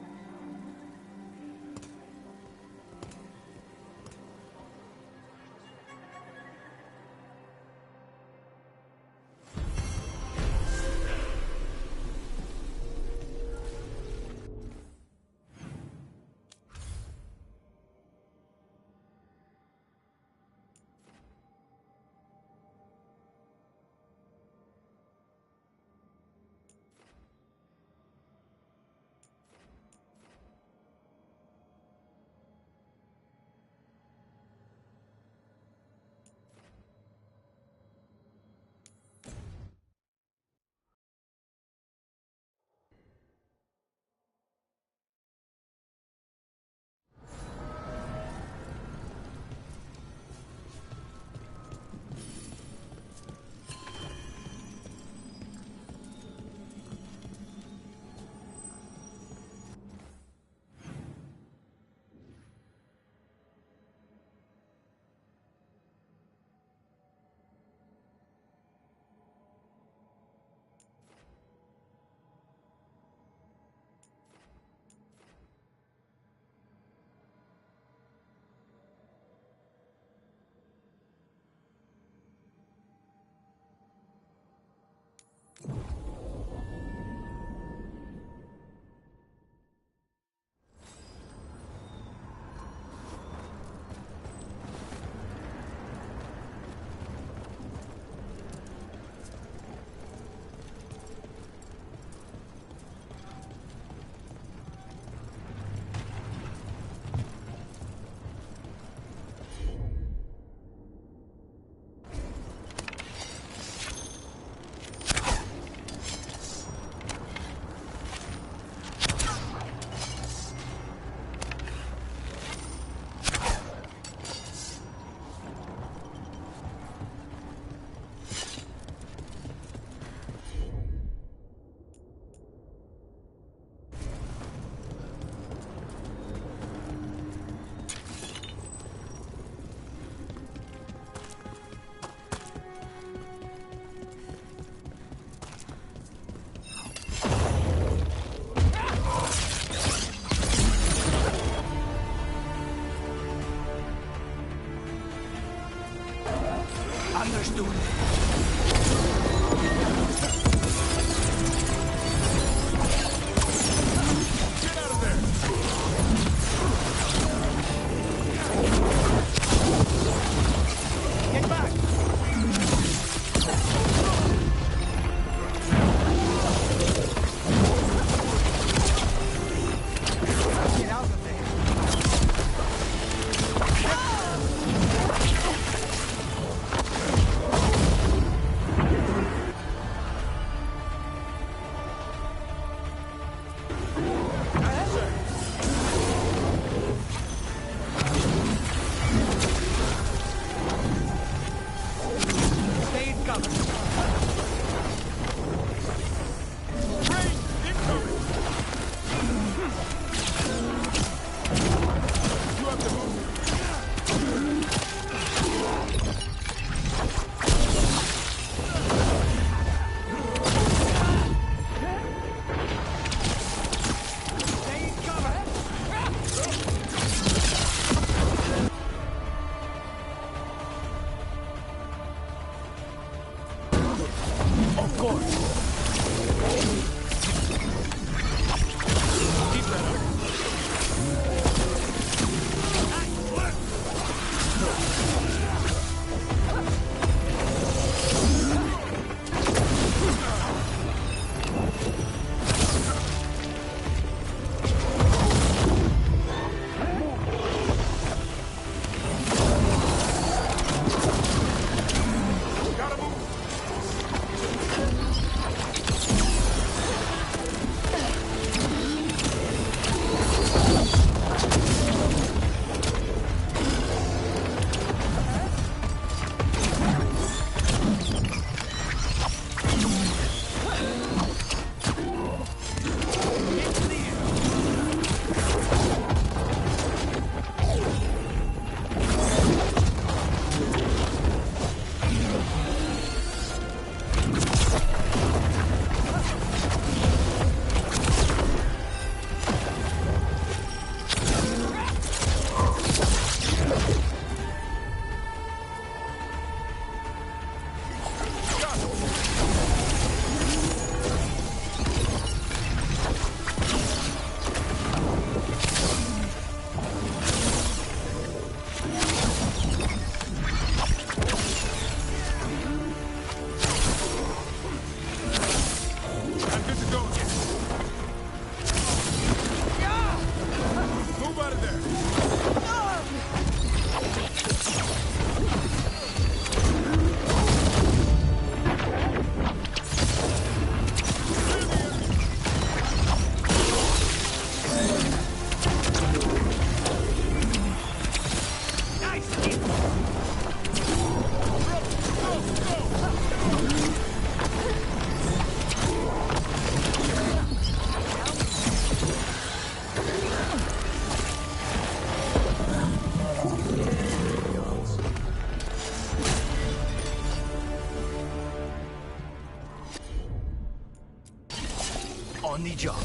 S17: On the job.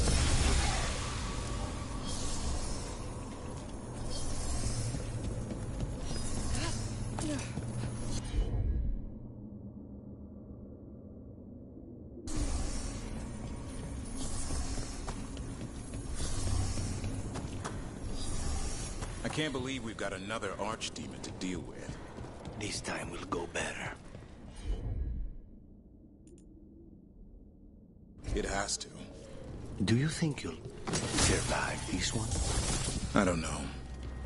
S15: I can't believe we've got another archdemon to deal with.
S17: This time will go better.
S15: It has to.
S17: Do you think you'll survive this one?
S15: I don't know.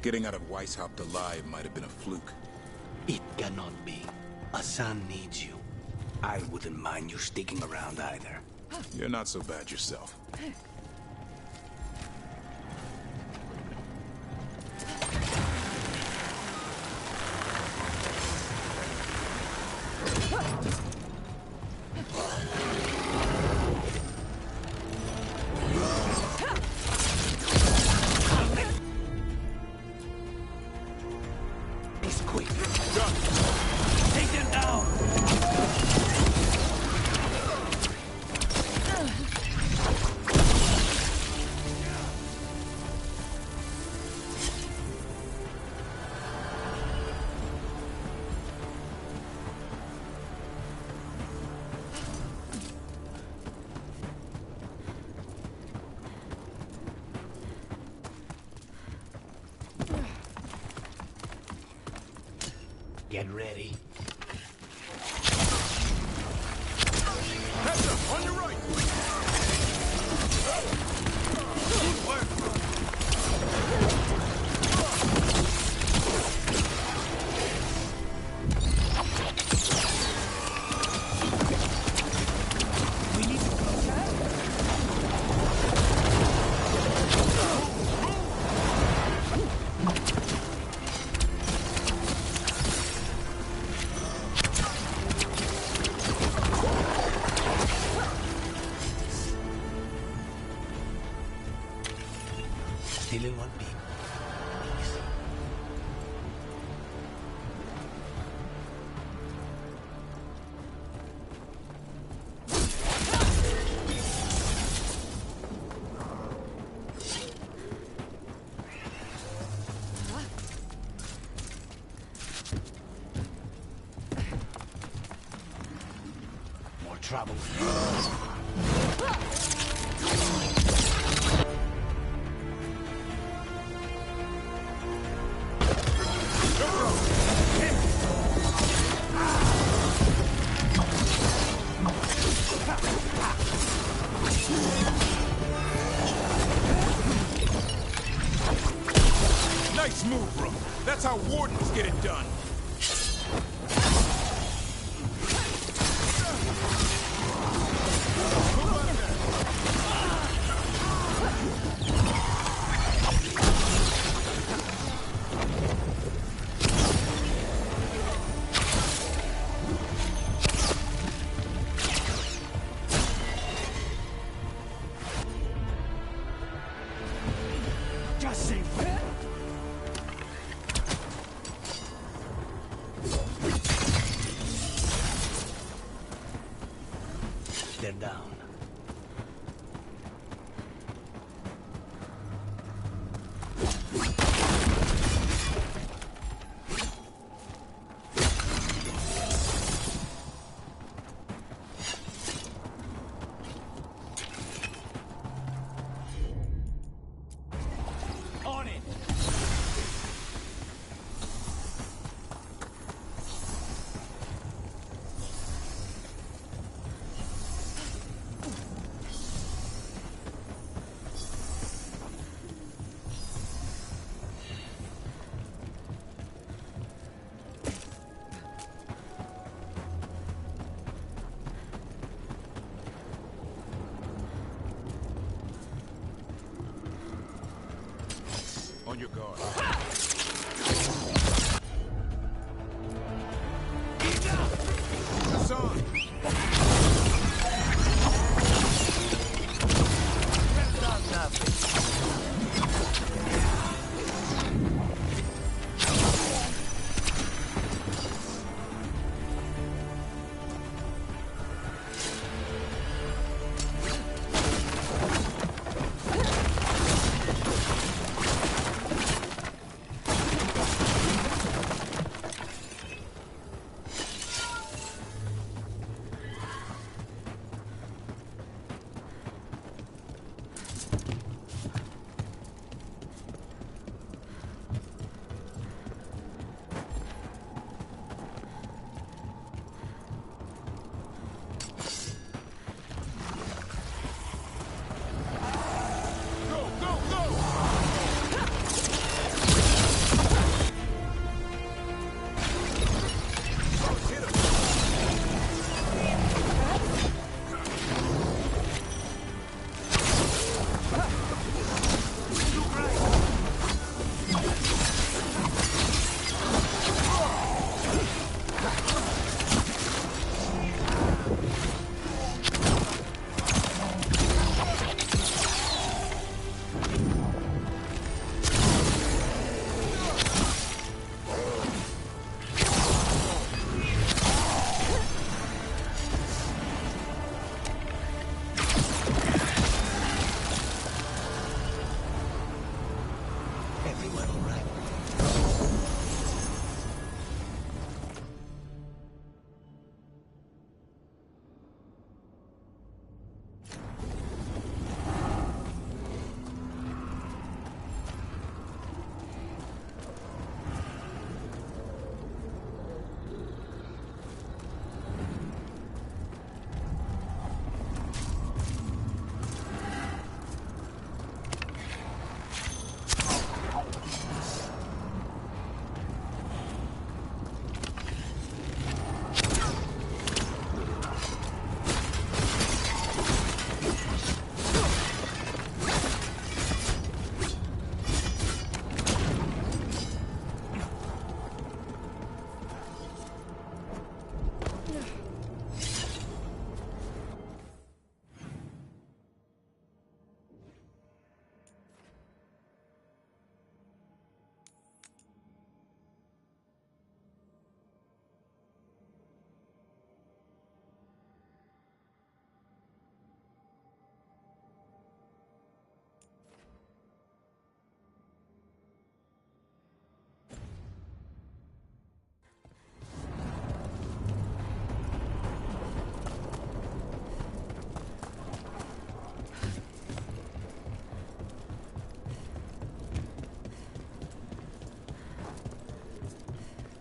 S15: Getting out of Weishaupt alive might have been a fluke.
S17: It cannot be. A son needs you. I wouldn't mind you sticking around either.
S15: You're not so bad yourself.
S17: He's quick. Take them down! Get ready.
S10: Heads up, on your right! Good work!
S17: We need to go. Still in one beam. More trouble.
S15: Nice move, Rook. That's how wardens get it done.
S17: Just say when. They're down. On it.
S15: On your guard. Hassan!
S17: everyone all right?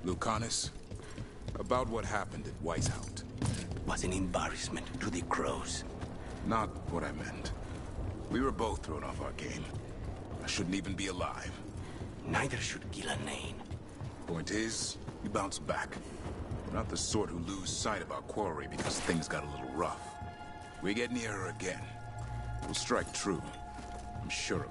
S15: Lucanus, about what happened at Weishaupt.
S17: Was an embarrassment to the crows.
S15: Not what I meant. We were both thrown off our game. I shouldn't even be alive.
S17: Neither should Gillanane.
S15: Point is, you bounce back. We're not the sort who lose sight of our quarry because things got a little rough. We get near her again. We'll strike true. I'm sure of it.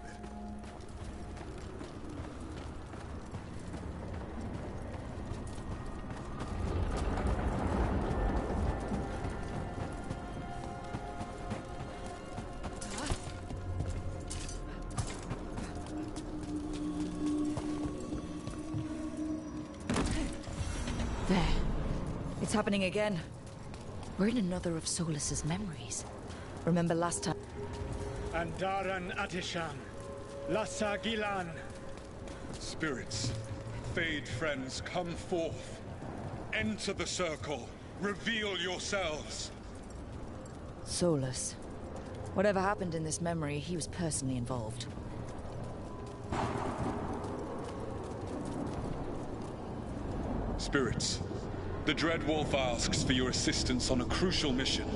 S3: There. It's happening again. We're in another of Solus's memories. Remember last time?
S21: Andaran Atishan, Lassa Gilan.
S22: Spirits, Fade friends, come forth. Enter the circle. Reveal yourselves.
S3: Solus. Whatever happened in this memory, he was personally involved.
S22: Spirits, the Dread Wolf asks for your assistance on a crucial mission.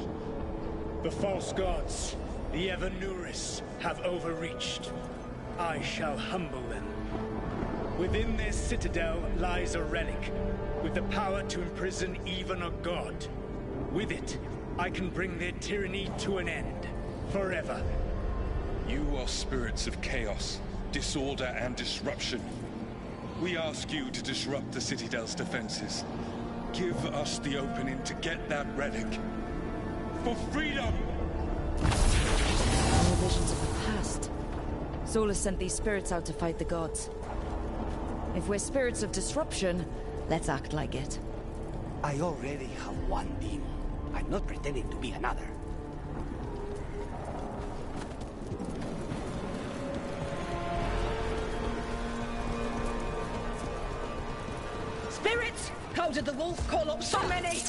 S21: The false gods, the Evanuris, have overreached. I shall humble them. Within their citadel lies a relic, with the power to imprison even a god. With it, I can bring their tyranny to an end, forever.
S22: You are spirits of chaos, disorder, and disruption. We ask you to disrupt the Citadel's defenses. Give us the opening to get that relic. For freedom!
S3: More visions of the past. Solus sent these spirits out to fight the gods. If we're spirits of disruption, let's act like it.
S17: I already have one demon. I'm not pretending to be another.
S3: Spirits! How did the wolf call up so many?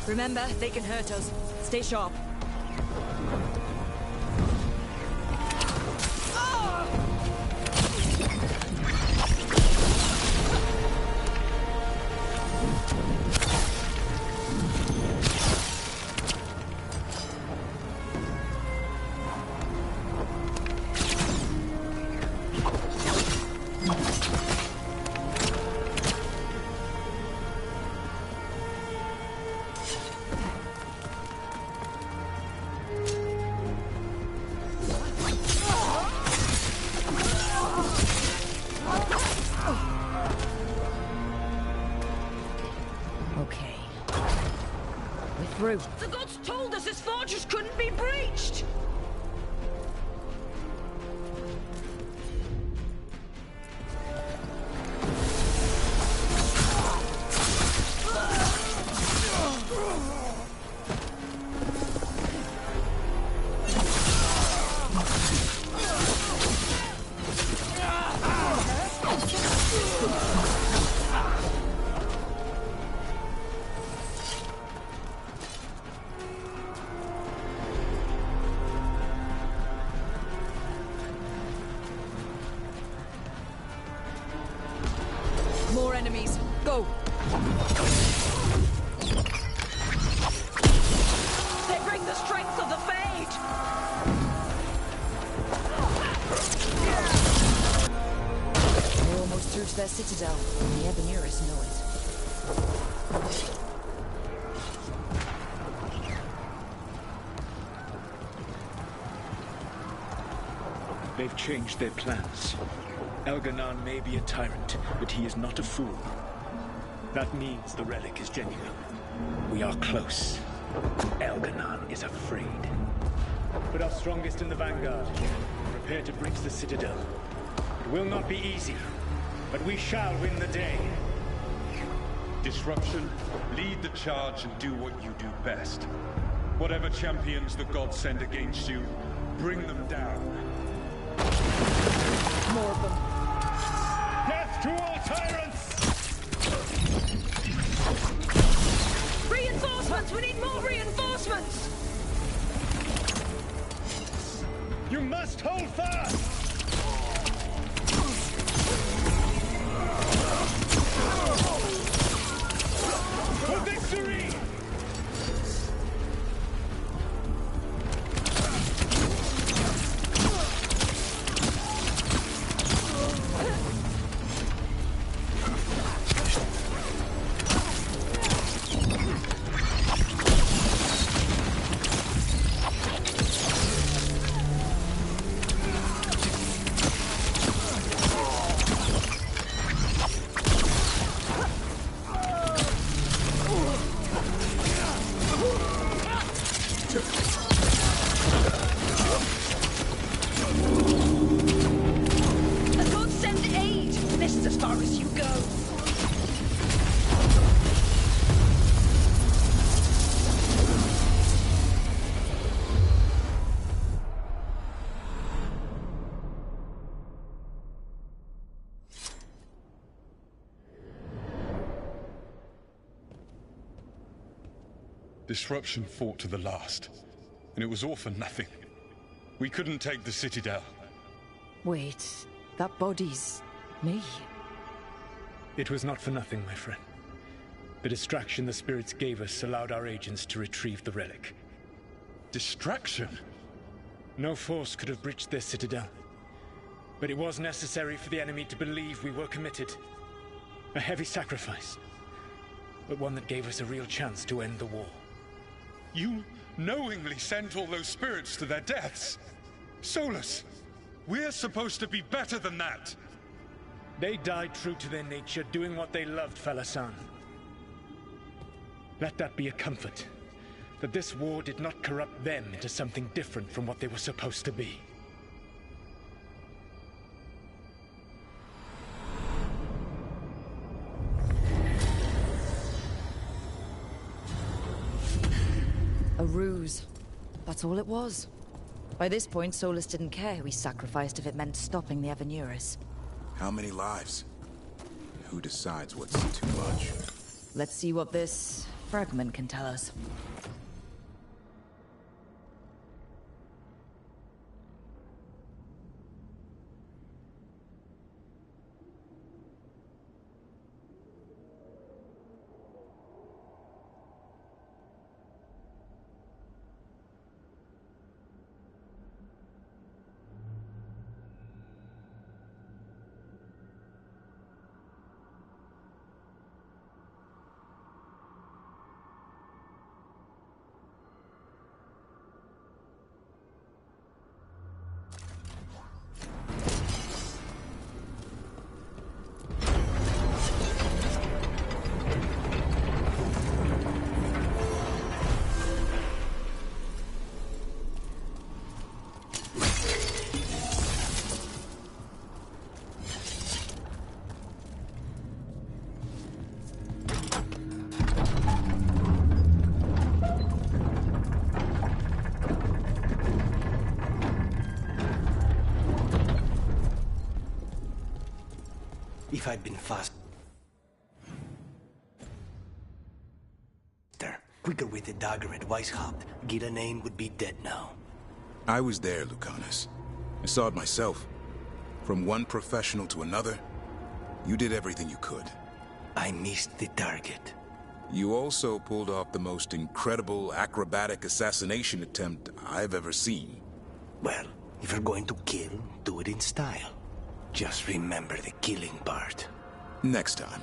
S3: Remember, they can hurt us. Stay sharp. The gods told us this fortress couldn't be breached! Go!
S1: They bring the strength of the Fade!
S3: We're almost through to their citadel, and the Ebeneris know it.
S21: They've changed their plans. Elganon may be a tyrant, but he is not a fool. That means the relic is genuine. We are close. Elganon is afraid. Put our strongest in the vanguard. Prepare to breach the citadel. It will not be easy, but we shall win the day.
S22: Disruption, lead the charge and do what you do best. Whatever champions the gods send against you, bring them down.
S3: More of them.
S21: Death to all tyrants!
S1: Reinforcements! We need more reinforcements!
S21: You must hold fast! For victory!
S1: The gods send aid! This is as far as you go!
S22: Disruption fought to the last, and it was all for nothing. We couldn't take the Citadel.
S3: Wait, that body's me.
S21: It was not for nothing, my friend. The distraction the spirits gave us allowed our agents to retrieve the relic.
S22: Distraction?
S21: No force could have breached their citadel. But it was necessary for the enemy to believe we were committed. A heavy sacrifice, but one that gave us a real chance to end the war.
S22: You knowingly sent all those spirits to their deaths? Solus, we're supposed to be better than that!
S21: They died true to their nature, doing what they loved, Falasan. Let that be a comfort, that this war did not corrupt them into something different from what they were supposed to be.
S3: A ruse. That's all it was. By this point, Solus didn't care who he sacrificed if it meant stopping the Ebeneris.
S15: How many lives? Who decides what's too much?
S3: Let's see what this fragment can tell us.
S17: If I'd been faster, quicker with the dagger at Weishaupt, Gilanane would be dead now.
S15: I was there, Lucanus. I saw it myself. From one professional to another, you did everything you could.
S17: I missed the target.
S15: You also pulled off the most incredible acrobatic assassination attempt I've ever seen.
S17: Well, if you're going to kill, do it in style. Just remember the killing part.
S15: Next time.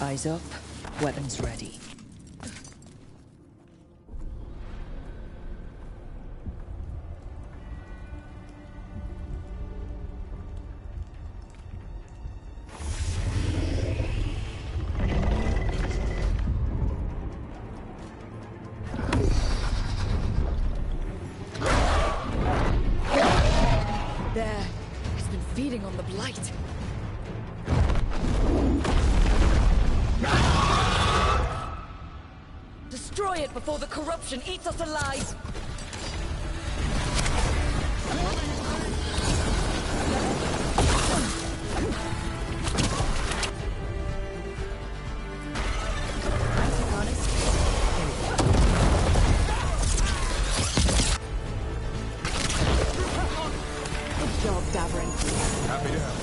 S3: Eyes up, weapons ready. There, it's been feeding on the blight. Destroy it before the corruption eats us alive! Good job, Davrin.
S15: Happy to help.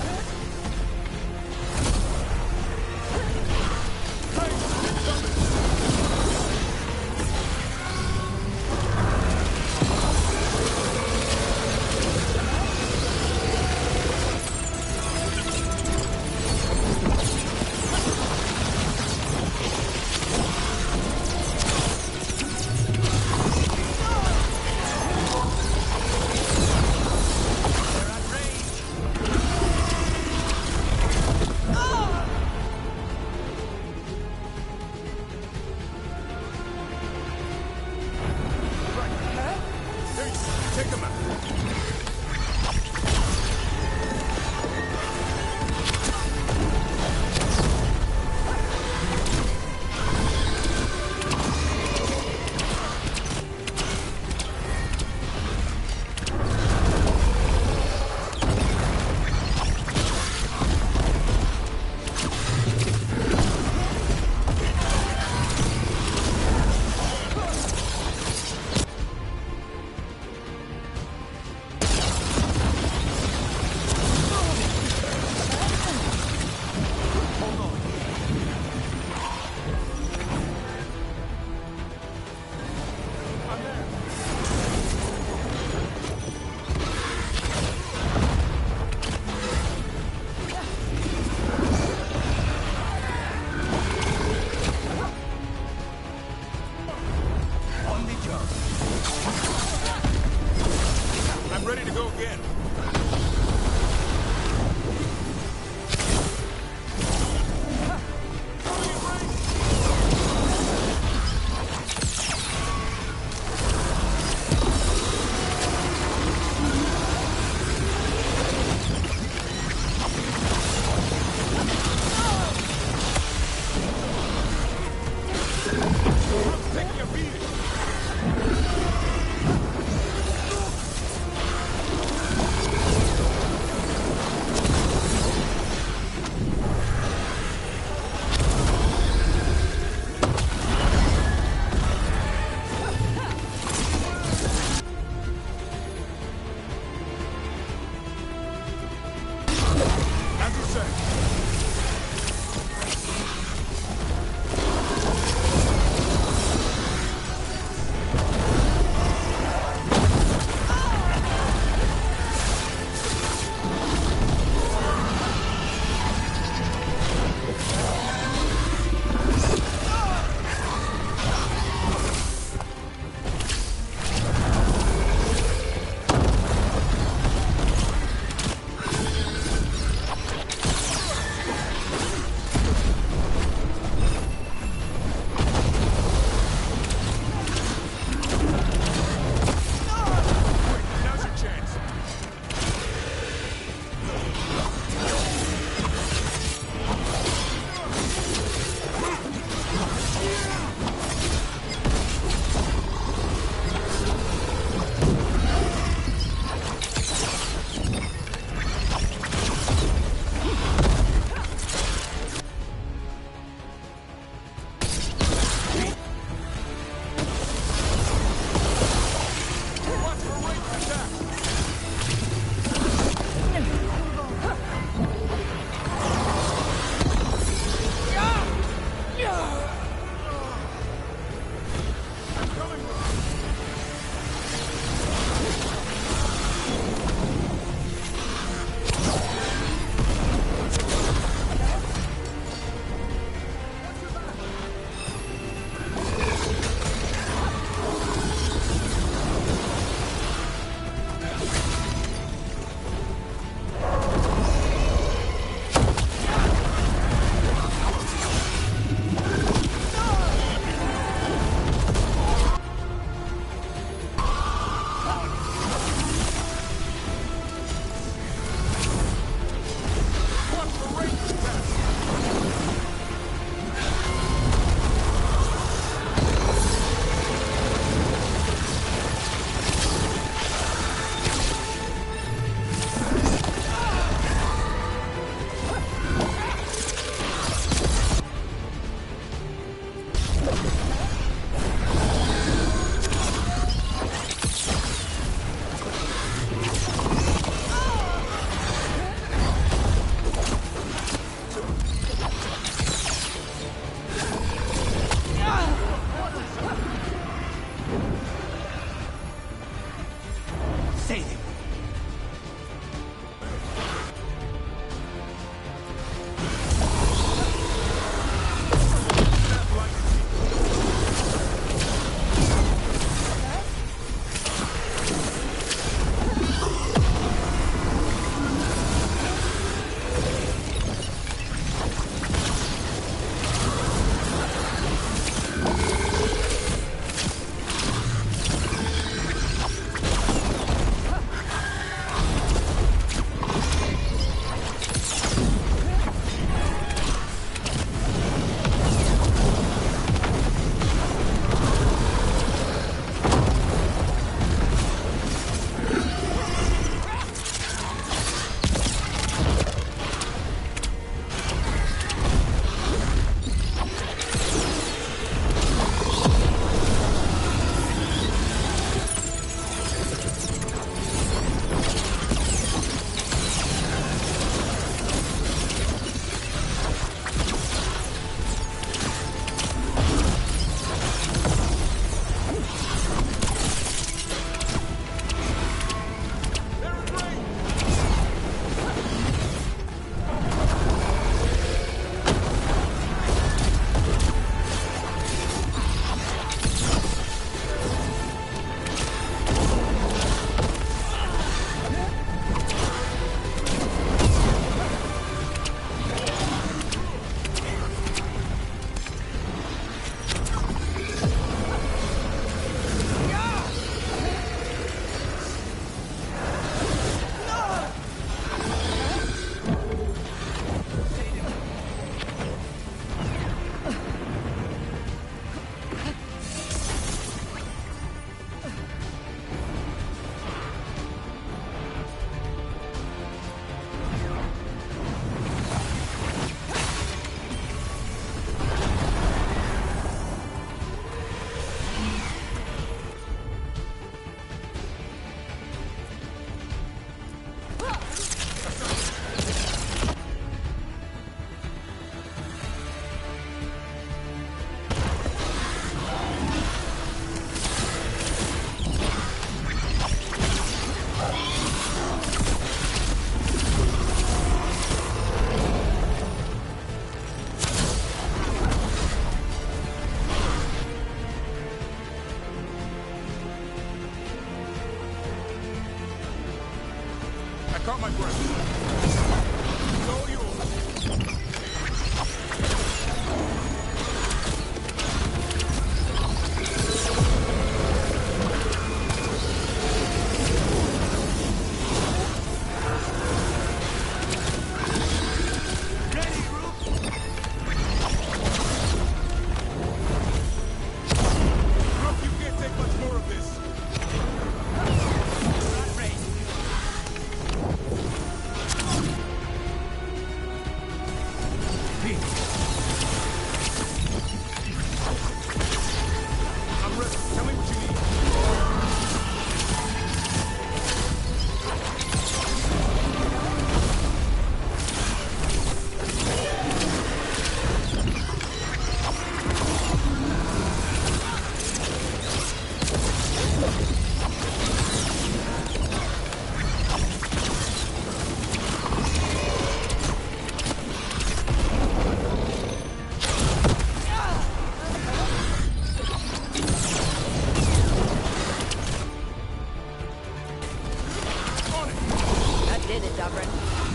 S1: Did it, Dubrin.